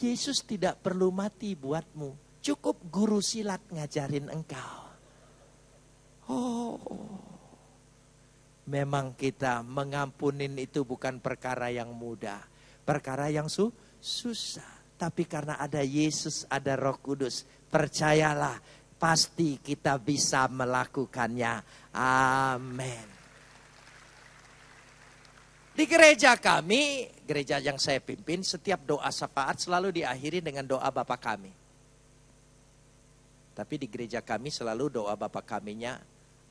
Yesus tidak perlu mati buatmu. Cukup guru silat ngajarin engkau. Memang kita mengampunin itu bukan perkara yang mudah. Perkara yang susah. Tapi karena ada Yesus, ada Roh Kudus. Percayalah, pasti kita bisa melakukannya. Amin. Di gereja kami, gereja yang saya pimpin, setiap doa syafaat selalu diakhiri dengan doa Bapa kami. Tapi di gereja kami selalu doa Bapa kaminya,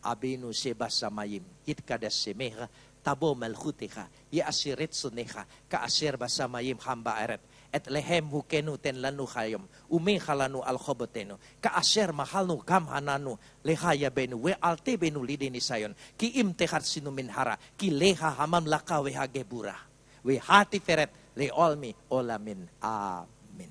Abinu sebas samayim, itkadas semeha, tabo malchutecha, yasirit sunecha, kaasir basamayim hamba eret, et lehem hukenu ten lanu chayom, umecha lanu al chobotenu, kaasir mahalnu gam hananu, lehaya benu, we alte benu lideni sayon, ki im techat sinu minhara, ki leha hamam laka weha gebura, we hati feret, le olmi olamin, amin.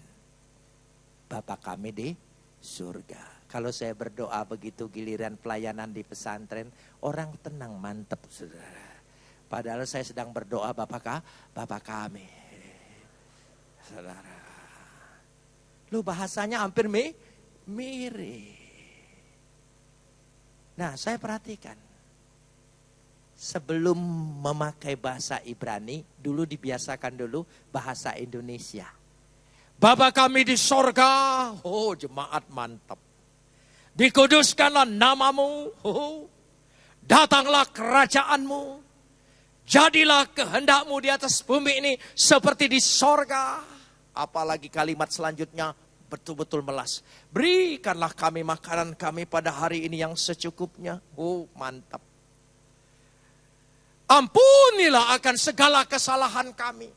Bapa kami di surga. Kalau saya berdoa begitu giliran pelayanan di pesantren, orang tenang, mantep, saudara. Padahal saya sedang berdoa Bapa kami. Saudara. Lu bahasanya hampir mirip. Nah, saya perhatikan. Sebelum memakai bahasa Ibrani, dulu dibiasakan dulu bahasa Indonesia. Bapa kami di sorga, jemaat mantap. Dikuduskanlah namamu, datanglah kerajaanmu, jadilah kehendakmu di atas bumi ini seperti di sorga. Apalagi kalimat selanjutnya betul-betul melas. Berikanlah kami makanan kami pada hari ini yang secukupnya. Mantap. Ampunilah akan segala kesalahan kami.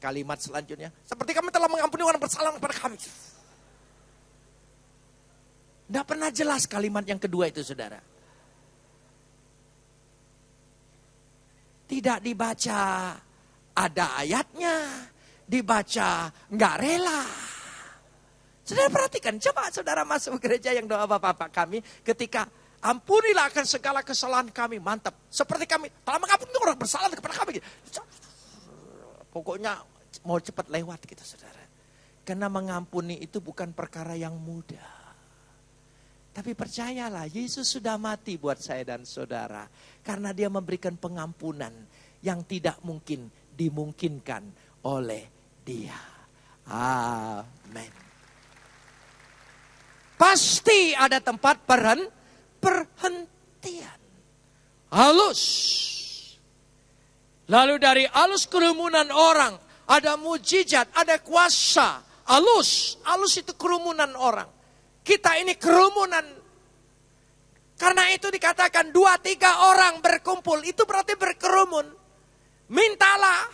Kalimat selanjutnya, seperti kami telah mengampuni orang bersalah kepada kami. Tidak pernah jelas kalimat yang kedua itu, saudara. Tidak dibaca, ada ayatnya. dibaca nggak rela. Saudara perhatikan, coba saudara masuk gereja yang doa Bapak kami ketika ampunilah akan segala kesalahan kami, mantap. Seperti kami telah mengampuni orang bersalah kepada kami. Pokoknya mau cepat lewat gitu saudara. Karena mengampuni itu bukan perkara yang mudah. Tapi percayalah, Yesus sudah mati buat saya dan saudara. Karena dia memberikan pengampunan yang tidak mungkin dimungkinkan oleh dia. Amin. Pasti ada tempat perhentian. Halus. Lalu dari halus kerumunan orang, ada mujizat, ada kuasa. Halus itu kerumunan orang. Kita ini kerumunan. Karena itu dikatakan 2-3 orang berkumpul. Itu berarti berkerumun. Mintalah.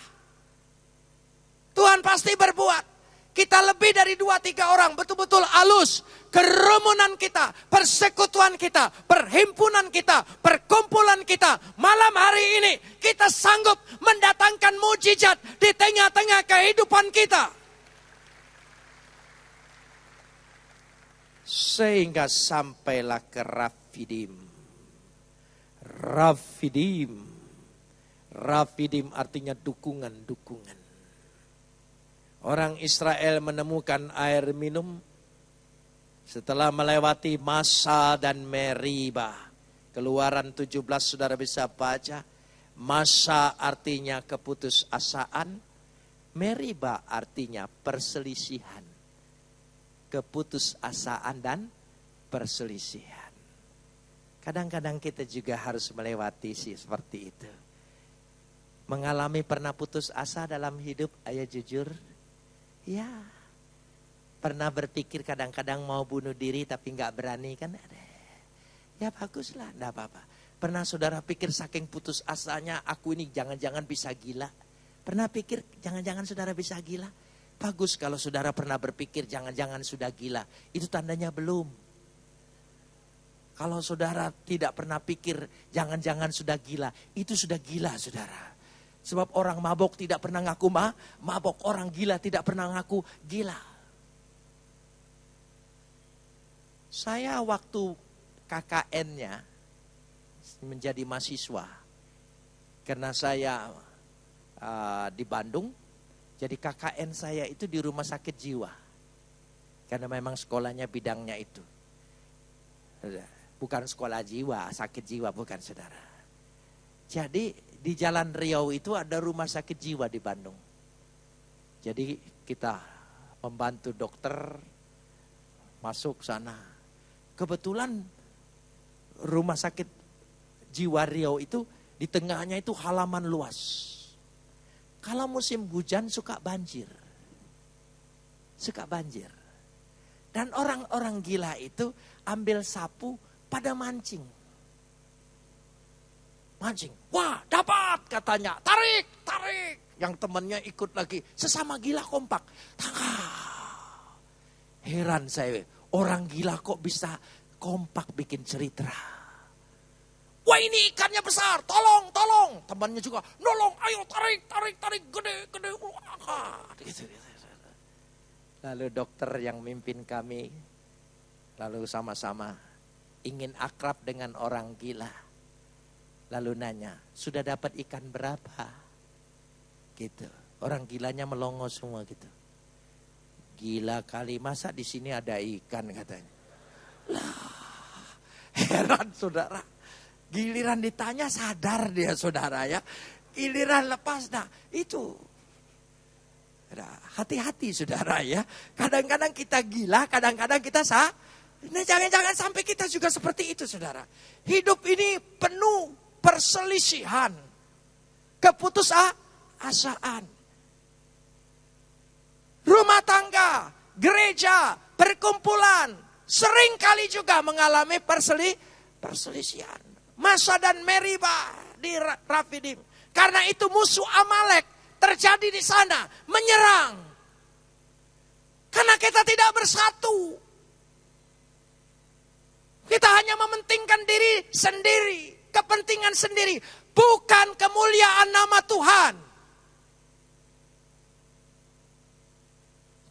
Tuhan pasti berbuat. Kita lebih dari 2-3 orang. Betul-betul halus. Kerumunan kita. Persekutuan kita. Perhimpunan kita. Perkumpulan kita. Malam hari ini. Kita sanggup mendatangkan mujizat. Di tengah-tengah kehidupan kita. Sehingga sampailah ke Rafidim. Rafidim artinya dukungan. Orang Israel menemukan air minum setelah melewati Masa dan Meriba. Keluaran 17 saudara bisa baca. Masa artinya keputusasaan. Meriba artinya perselisihan. Keputusasaan dan perselisihan. Kadang-kadang kita juga harus melewati seperti itu. Mengalami pernah putus asa dalam hidup, ayo jujur. Ya. Pernah berpikir kadang-kadang mau bunuh diri tapi gak berani kan? Ya baguslah, gak apa-apa. Pernah saudara pikir saking putus asanya, aku ini jangan-jangan bisa gila. Pernah pikir jangan-jangan saudara bisa gila? Bagus kalau saudara pernah berpikir jangan-jangan sudah gila. Itu tandanya belum. Kalau saudara tidak pernah pikir jangan-jangan sudah gila. Itu sudah gila saudara. Sebab orang mabok tidak pernah ngaku mabok. Orang gila tidak pernah ngaku gila. Saya waktu KKN-nya menjadi mahasiswa. Karena saya di Bandung. Jadi KKN saya itu di rumah sakit jiwa. Karena memang sekolahnya bidangnya itu. Bukan sekolah jiwa, sakit jiwa bukan saudara. Jadi di Jalan Riau itu ada rumah sakit jiwa di Bandung. Jadi kita membantu dokter masuk sana. Kebetulan rumah sakit jiwa Riau itu di tengahnya itu halaman luas. Kalau musim hujan suka banjir. Dan orang-orang gila itu ambil sapu pada mancing. Wah dapat katanya. Tarik. Yang temannya ikut lagi. Sesama gila kompak. Heran saya. Orang gila kok bisa kompak bikin cerita. Wah ini ikannya besar, tolong. Temannya juga, nolong, ayo tarik, gede. Gitu. Lalu dokter yang mimpin kami, lalu sama-sama ingin akrab dengan orang gila. Lalu nanya, sudah dapat ikan berapa? Gitu. Orang gilanya melongo semua gitu. Gila kali, masa di sini ada ikan katanya. Lah, heran saudara. Giliran ditanya sadar dia saudara ya. Giliran lepas, nah itu. Hati-hati saudara ya. Kadang-kadang kita gila, kadang-kadang kita Nah jangan-jangan sampai kita juga seperti itu saudara. Hidup ini penuh perselisihan. Keputusasaan. Rumah tangga, gereja, perkumpulan. Sering kali juga mengalami perselisihan. Masa dan Meriba di Rafidim. Karena itu musuh Amalek terjadi di sana. Menyerang. Karena kita tidak bersatu. Kita hanya mementingkan diri sendiri. Kepentingan sendiri. Bukan kemuliaan nama Tuhan.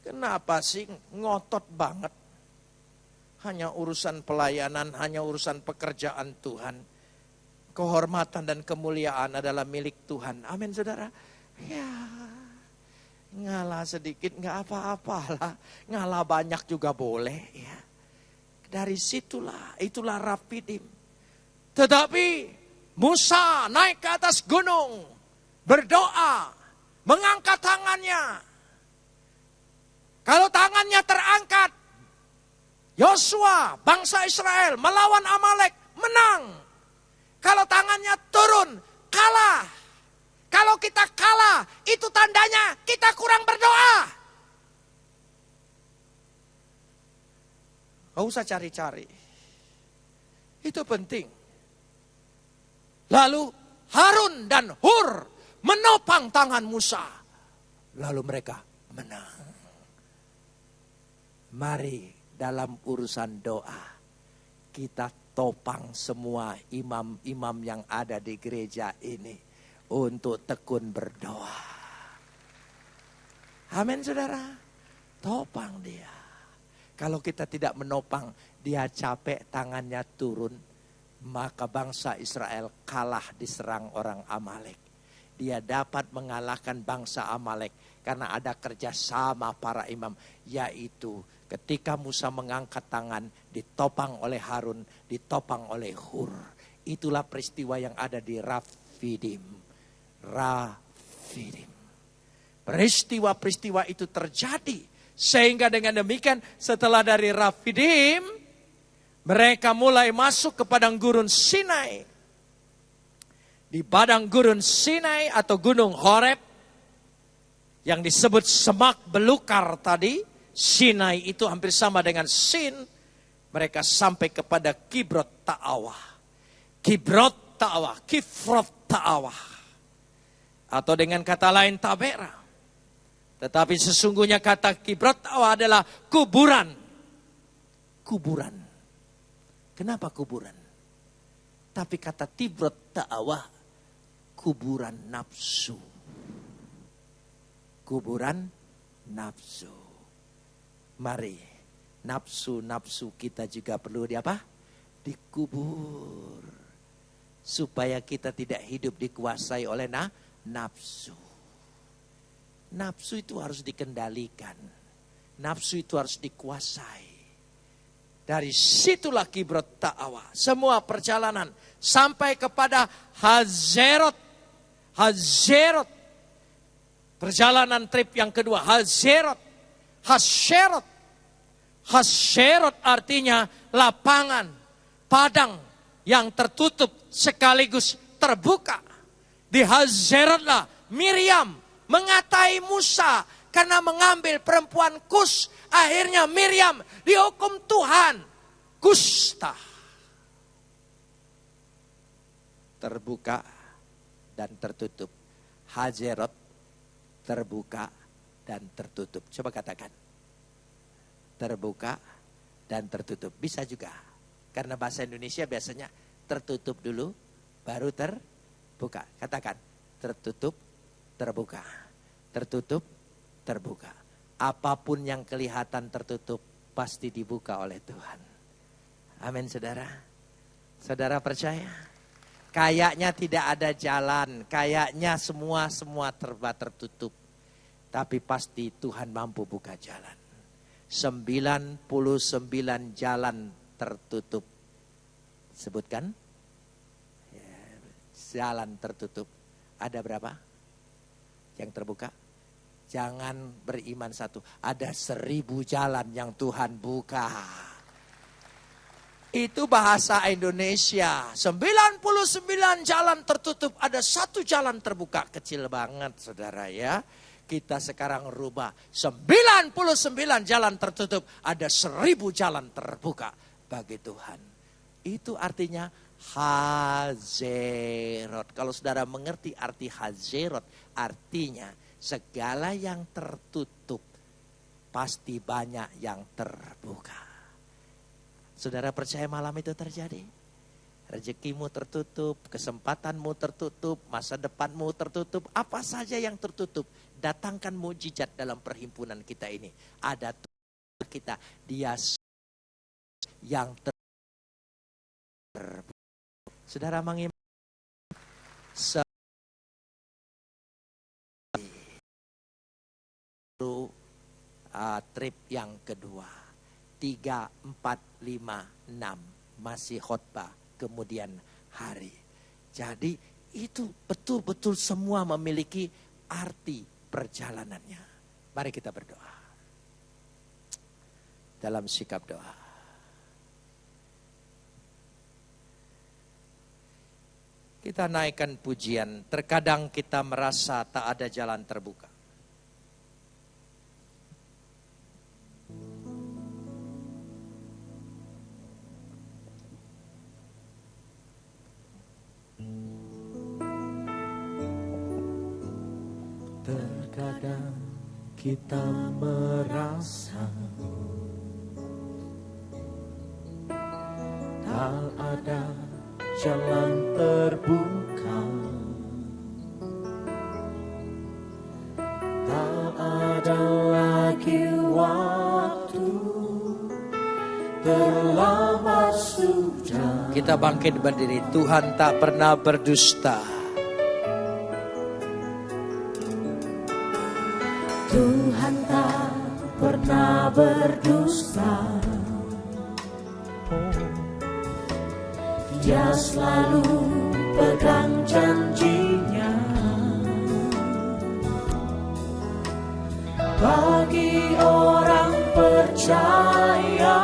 Kenapa sih ngotot banget? Hanya urusan pelayanan, hanya urusan pekerjaan Tuhan. Kehormatan dan kemuliaan adalah milik Tuhan. Amin saudara. Ya, ngalah sedikit nggak apa-apalah. Ngalah banyak juga boleh ya. Dari situlah, itulah Rafidim. Tetapi Musa naik ke atas gunung, berdoa, mengangkat tangannya. Kalau tangannya terangkat, Yosua, bangsa Israel melawan Amalek, menang. Kalau tangannya turun, kalah. Kalau kita kalah, itu tandanya kita kurang berdoa. Gak usah cari-cari. Itu penting. Lalu Harun dan Hur menopang tangan Musa. Lalu mereka menang. Mari dalam urusan doa kita topang semua imam-imam yang ada di gereja ini untuk tekun berdoa. Amin saudara. Topang dia. Kalau kita tidak menopang, dia capek, tangannya turun, maka bangsa Israel kalah diserang orang Amalek. Dia dapat mengalahkan bangsa Amalek karena ada kerjasama para imam, yaitu ketika Musa mengangkat tangan, ditopang oleh Harun, ditopang oleh Hur. Itulah peristiwa yang ada di Rafidim. Rafidim. Peristiwa-peristiwa itu terjadi. Sehingga dengan demikian setelah dari Rafidim, mereka mulai masuk ke padang gurun Sinai. Di padang gurun Sinai atau gunung Horeb, yang disebut semak belukar tadi, Sinai itu hampir sama dengan Sin. Mereka sampai kepada Kibrot Ta'awah. Kibrot Ta'awah, Kifrot Ta'awah. Atau dengan kata lain Tabera. Tetapi sesungguhnya kata Kibrot Ta'awah adalah kuburan. Kuburan. Kenapa kuburan? Tapi kata Kibrot Ta'awah, kuburan nafsu. Kuburan nafsu. Mari, nafsu-nafsu kita juga perlu dikubur. Supaya kita tidak hidup dikuasai oleh nafsu. Nafsu itu harus dikendalikan. Nafsu itu harus dikuasai. Dari situlah Kibrot Ta'awah. Semua perjalanan sampai kepada Hazerot. Hazerot. Perjalanan trip yang kedua. Hazerot. Haserot. Haserot artinya lapangan, padang yang tertutup sekaligus terbuka. Di Hazerotlah Miriam mengatai Musa karena mengambil perempuan Kus. Akhirnya Miriam dihukum Tuhan. Kusta. Terbuka dan tertutup. Hazerot terbuka dan tertutup. Coba katakan. Terbuka dan tertutup. Bisa juga. Karena bahasa Indonesia biasanya tertutup dulu, baru terbuka. Katakan. Tertutup, terbuka. Tertutup, terbuka. Apapun yang kelihatan tertutup, pasti dibuka oleh Tuhan. Amin saudara. Saudara percaya? Kayaknya tidak ada jalan. Kayaknya semua tertutup. Tapi pasti Tuhan mampu buka jalan. 99 jalan tertutup. Sebutkan. Jalan tertutup. Ada berapa? Yang terbuka? Jangan beriman satu. Ada 1000 jalan yang Tuhan buka. Itu bahasa Indonesia. 99 jalan tertutup. Ada 1 jalan terbuka. Kecil banget saudara ya. Kita sekarang rubah 99 jalan tertutup. Ada 1000 jalan terbuka bagi Tuhan. Itu artinya Hazerot. Kalau saudara mengerti arti Hazerot. Artinya segala yang tertutup pasti banyak yang terbuka. Saudara percaya malam itu terjadi? Rezekimu tertutup, kesempatanmu tertutup, masa depanmu tertutup, apa saja yang tertutup. Datangkan mujizat dalam perhimpunan kita ini. Ada Tuhan kita, Dia yang Saudara mengiman trip yang kedua. 3, 4, 5, 6 masih khotbah kemudian hari. Jadi itu betul-betul semua memiliki arti perjalanannya. Mari kita berdoa. Dalam sikap doa. Kita naikkan pujian. Terkadang kita merasa tak ada jalan terbuka. Terkadang kita merasa tak ada jalan terbuka, tak ada lagi waktu, terlambat sudah. Kita bangkit berdiri. Tuhan tak pernah berdusta. Tuhan tak pernah berdusta. Dia selalu pegang janjinya. Bagi orang percaya,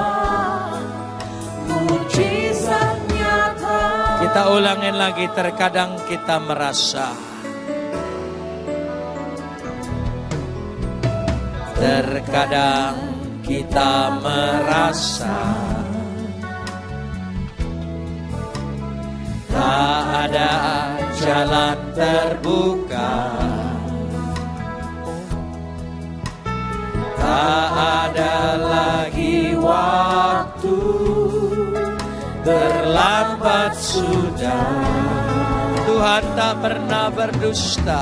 mujizat nyata. Kita ulangin lagi. Terkadang kita merasa, terkadang kita merasa tak ada jalan terbuka, tak ada lagi waktu, terlambat sudah. Tuhan tak pernah berdusta.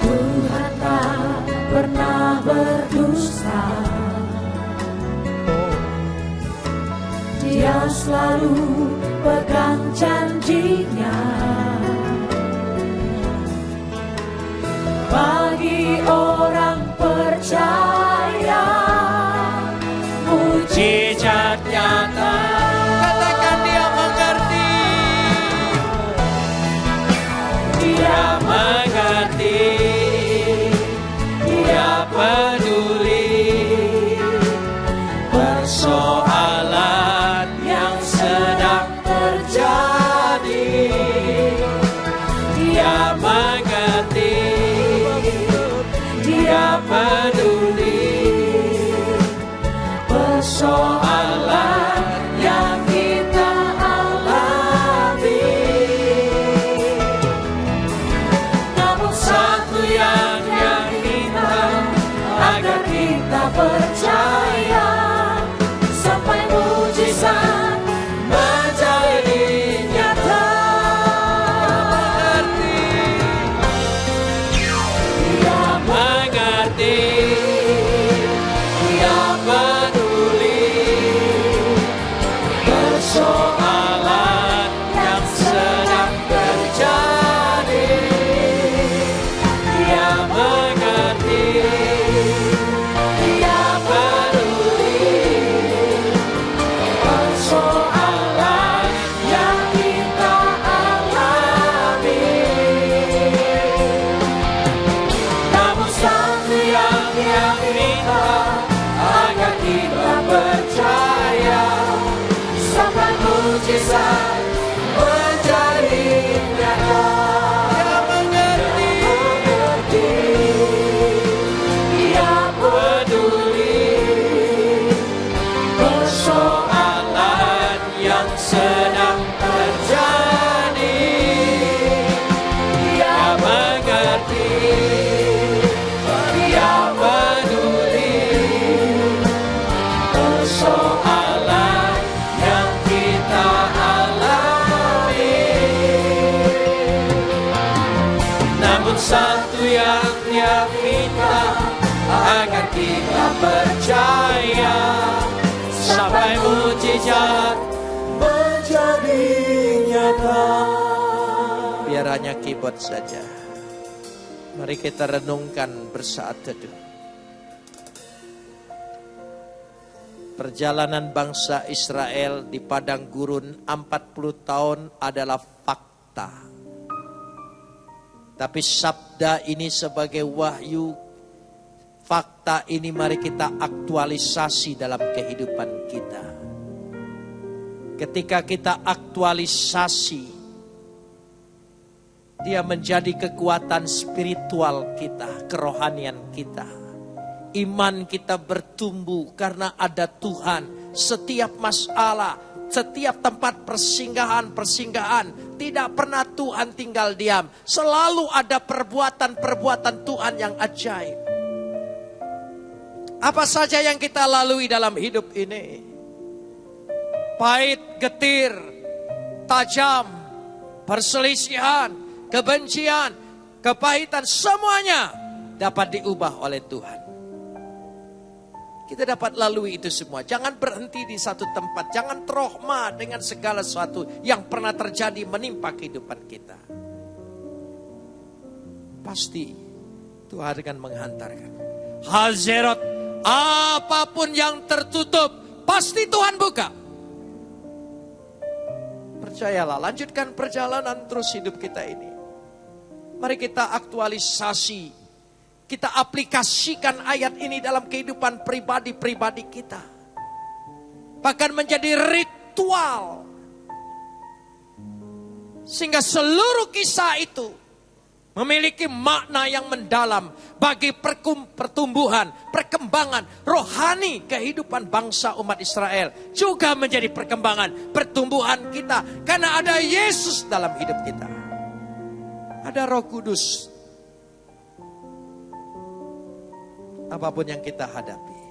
Tuhan tak pernah berdusta. Dia selalu pegang janjinya. Bagi orang percaya, mujizat nyata. Katakan Dia mengerti. Dia mengerti. Dia peduli. Persoalan yang sedang terjadi. Dia mengerti. Dia peduli. Persoalan yang kita alami. Namun satu yang Dia minta, agar kita percaya, sampai mujizat menjadi nyata. Dia mengerti. Dia peduli. Persoalan yang sedang terjadi. Dia mengerti. Dia peduli. Persoalan yang kita alami. Namun satu yang Dia minta, agar kita percaya, sampai mujizat menjadi nyata. Dia mengerti. Dia peduli. Persoalan yang sedang terjadi. Dia mengerti. Dia peduli. Persoalan satu yang Dia minta agar kita percaya sampai mujizat menjadi nyata. Biar hanya keyboard saja. Mari kita renungkan bersaat teduh. Perjalanan bangsa Israel di padang gurun 40 tahun adalah fakta. Tapi sabda ini sebagai wahyu, fakta ini mari kita aktualisasi dalam kehidupan kita. Ketika kita aktualisasi, dia menjadi kekuatan spiritual kita, kerohanian kita. Iman kita bertumbuh karena ada Tuhan. Setiap masalah, setiap tempat persinggahan, tidak pernah Tuhan tinggal diam. Selalu ada perbuatan-perbuatan Tuhan yang ajaib. Apa saja yang kita lalui dalam hidup ini, pahit, getir, tajam, perselisihan, kebencian, kepahitan, semuanya dapat diubah oleh Tuhan. Kita dapat lalui itu semua. Jangan berhenti di satu tempat. Jangan trauma dengan segala sesuatu yang pernah terjadi menimpa kehidupan kita. Pasti Tuhan akan menghantarkan. Hazerot, apapun yang tertutup, pasti Tuhan buka. Percayalah, lanjutkan perjalanan terus hidup kita ini. Mari kita aktualisasi. Kita aplikasikan ayat ini dalam kehidupan pribadi-pribadi kita. Bahkan menjadi ritual. Sehingga seluruh kisah itu memiliki makna yang mendalam bagi pertumbuhan, perkembangan rohani kehidupan bangsa umat Israel. Juga menjadi perkembangan, pertumbuhan kita. Karena ada Yesus dalam hidup kita. Ada Roh Kudus. Apapun yang kita hadapi,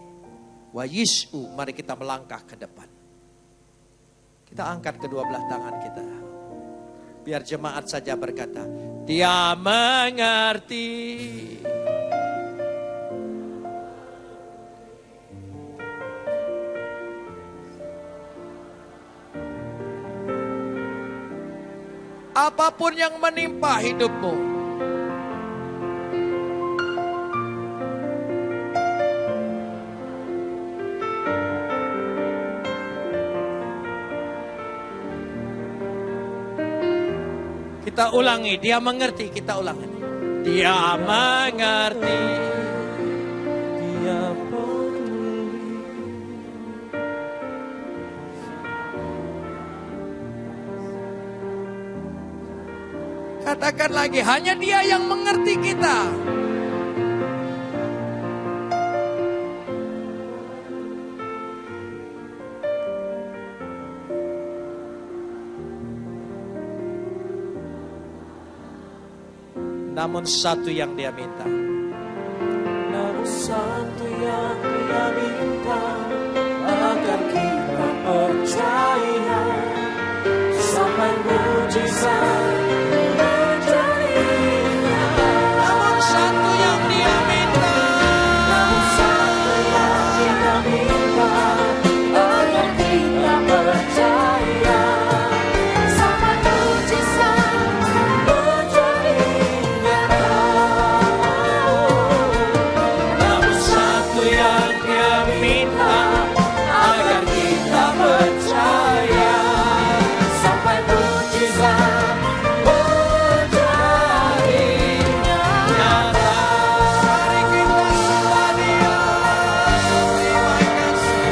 wa Yesu, mari kita melangkah ke depan. Kita angkat kedua belah tangan kita. Biar jemaat saja berkata, Dia mengerti. Apapun yang menimpa hidupmu, kita ulangi, Dia mengerti, kita ulangi. Dia mengerti. Dia peduli. Katakan lagi, hanya Dia yang mengerti kita. Namun satu yang Dia minta. Namun satu yang Dia minta, agar kita percaya sampai mujizat menjadi nyata. Namun satu yang Dia minta. Namun satu yang Dia minta, agar kita percaya sampai mujizat menjadi nyata. Namun satu yang Dia minta, agar kita percaya sampai mujizat menjadi nyata. Mari kita sembah Dia. Terima kasih.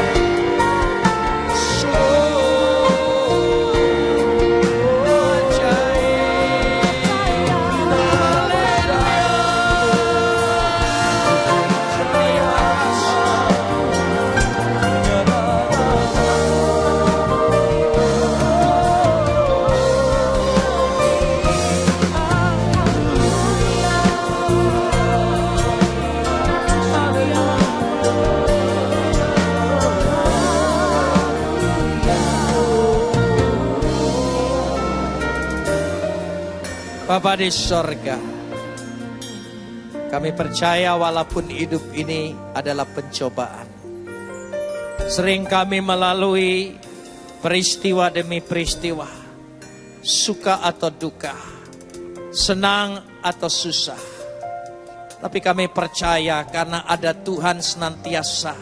Bapa di sorga, Kami percaya walaupun hidup ini adalah pencobaan. Sering kami melalui peristiwa demi peristiwa. Suka atau duka. Senang atau susah. Tapi kami percaya karena ada Tuhan senantiasa.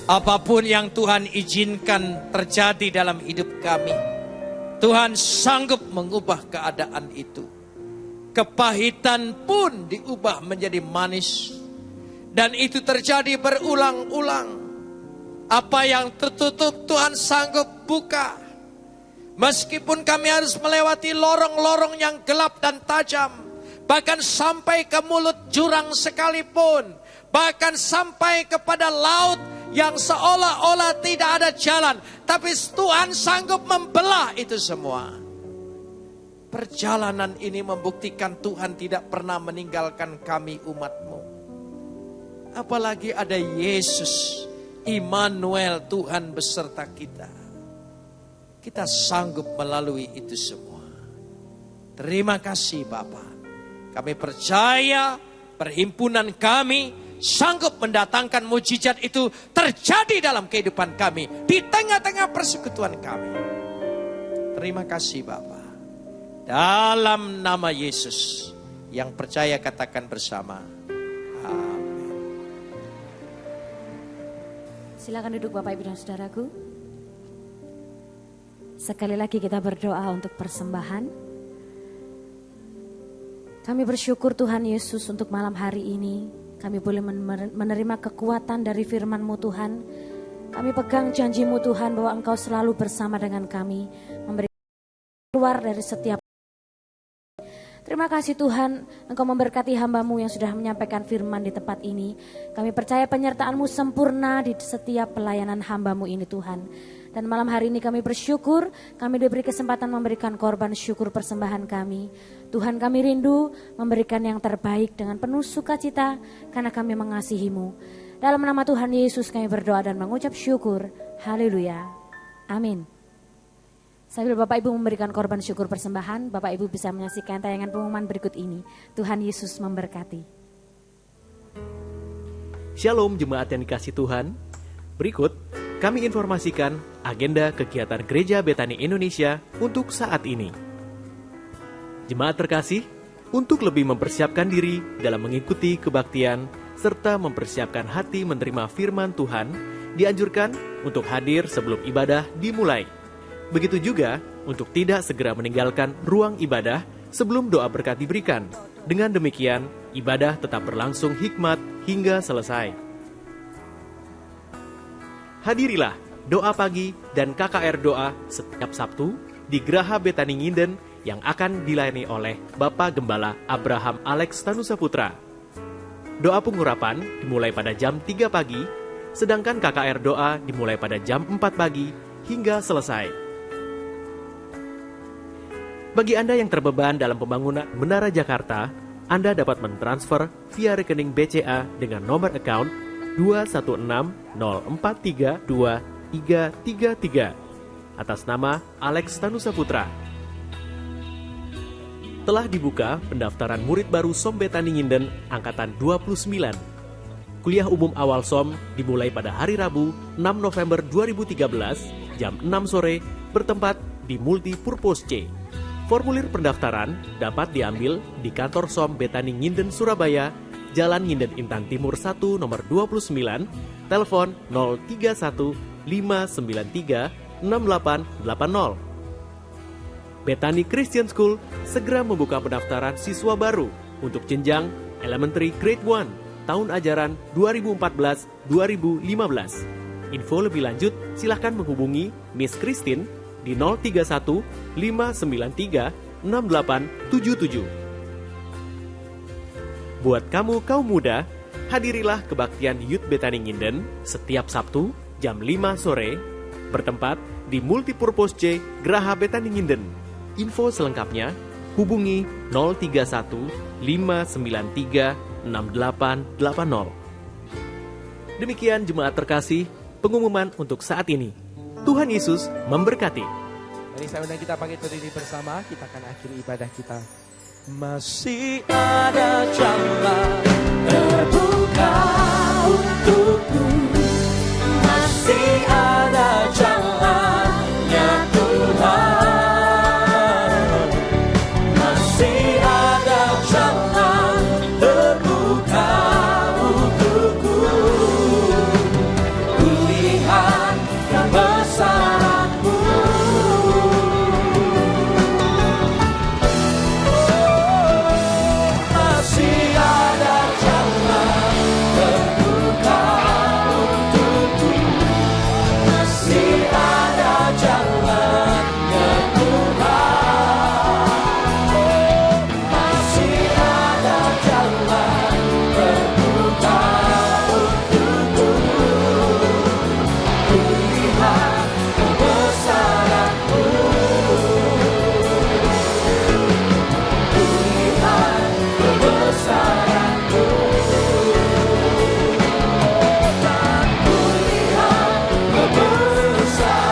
Apapun yang Tuhan izinkan terjadi dalam hidup kami, Tuhan sanggup mengubah keadaan itu. Kepahitan pun diubah menjadi manis. Dan itu terjadi berulang-ulang. Apa yang tertutup Tuhan sanggup buka. Meskipun kami harus melewati lorong-lorong yang gelap dan tajam. Bahkan sampai ke mulut jurang sekalipun. Bahkan sampai kepada laut yang seolah-olah tidak ada jalan. Tapi Tuhan sanggup membelah itu semua. Perjalanan ini membuktikan Tuhan tidak pernah meninggalkan kami umat-Mu. Apalagi ada Yesus, Immanuel, Tuhan beserta kita. Kita sanggup melalui itu semua. Terima kasih Bapa. Kami percaya perhimpunan kami sanggup mendatangkan mujizat itu terjadi dalam kehidupan kami. Di tengah-tengah persekutuan kami. Terima kasih Bapa. Dalam nama Yesus, yang percaya katakan bersama. Amin. Silakan duduk Bapak Ibu dan Saudaraku. Sekali lagi kita berdoa untuk persembahan. Kami bersyukur Tuhan Yesus untuk malam hari ini. Kami boleh menerima kekuatan dari firman-Mu Tuhan. Kami pegang janji-Mu Tuhan bahwa Engkau selalu bersama dengan kami. Memberi keluar dari setiap. Terima kasih Tuhan, Engkau memberkati hamba-Mu yang sudah menyampaikan firman di tempat ini. Kami percaya penyertaan-Mu sempurna di setiap pelayanan hamba-Mu ini Tuhan. Dan malam hari ini kami bersyukur, kami diberi kesempatan memberikan korban syukur persembahan kami. Tuhan kami rindu memberikan yang terbaik dengan penuh sukacita karena kami mengasihi-Mu. Dalam nama Tuhan Yesus kami berdoa dan mengucap syukur. Haleluya. Amin. Sambil Bapak Ibu memberikan korban syukur persembahan, Bapak Ibu bisa menyaksikan tayangan pengumuman berikut ini. Tuhan Yesus memberkati. Shalom jemaat yang dikasihi Tuhan. Berikut kami informasikan agenda kegiatan Gereja Betani Indonesia untuk saat ini. Jemaat terkasih, untuk lebih mempersiapkan diri dalam mengikuti kebaktian serta mempersiapkan hati menerima firman Tuhan, dianjurkan untuk hadir sebelum ibadah dimulai. Begitu juga untuk tidak segera meninggalkan ruang ibadah sebelum doa berkat diberikan. Dengan demikian, ibadah tetap berlangsung hikmat hingga selesai. Hadirilah doa pagi dan KKR doa setiap Sabtu di Geraha Betani Nginden yang akan dilayani oleh Bapak Gembala Abraham Alex Tanusaputra. Doa pengurapan dimulai pada jam 3 pagi, sedangkan KKR doa dimulai pada jam 4 pagi hingga selesai. Bagi Anda yang terbeban dalam pembangunan Menara Jakarta, Anda dapat mentransfer via rekening BCA dengan nomor account 216043233 atas nama Alex Tanusaputra. Telah dibuka pendaftaran murid baru SOM Betani Nginden angkatan 29. Kuliah umum awal SOM dimulai pada hari Rabu 6 November 2013 jam 6 sore bertempat di Multi Purpose C. Formulir pendaftaran dapat diambil di kantor SOM Betani Nginden Surabaya, Jalan Nginden Intan Timur 1 nomor 29, telepon 031 593 6880. Betani Christian School segera membuka pendaftaran siswa baru untuk jenjang Elementary Grade 1 tahun ajaran 2014-2015. Info lebih lanjut silahkan menghubungi Miss Christine di 031 593 6877. Buat kamu kaum muda, hadirilah kebaktian Youth Betani Nginden setiap Sabtu jam 5 sore bertempat di Multipurpose C Geraha Betani Nginden. Info selengkapnya hubungi 031 593 6880. Demikian jemaat terkasih, pengumuman untuk saat ini. Tuhan Yesus memberkati. Mari saya undang kita pakai berdiri bersama, kita akan akhiri ibadah kita Masih ada jalan terbuka untukku, masih ada jalannya Tuhan, masih ada jalan terbuka untukku. Kulihat kebesaran-Mu, masih ada jalan terbuka untukku, masih ada jalannya Tuhan, masih ada jalan terbuka untukku. Kulihat kebesaran-Mu, kulihat kebesaran-Mu, dan kulihat kebesaran-Mu.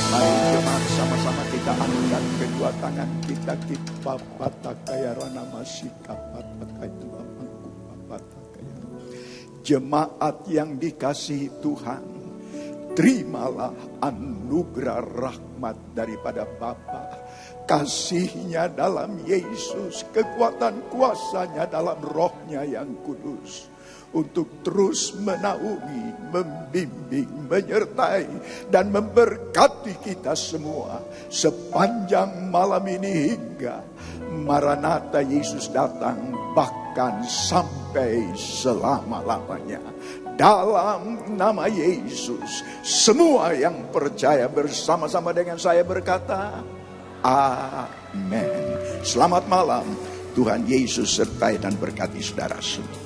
Mari jemaat sama-sama kita angkat kedua tangan kita papatakaya rana masika patakai Tuhan mangku papatakaya. Jemaat yang dikasihi Tuhan, terimalah anugerah rahmat daripada Bapa, kasihnya dalam Yesus, kekuatan kuasanya dalam Rohnya yang kudus, untuk terus menaungi, membimbing, menyertai, dan memberkati kita semua sepanjang malam ini hingga Maranatha Yesus datang, bahkan sampai selama-lamanya. Dalam nama Yesus, semua yang percaya bersama-sama dengan saya berkata, Amin. Selamat malam, Tuhan Yesus sertai dan berkati saudara semua.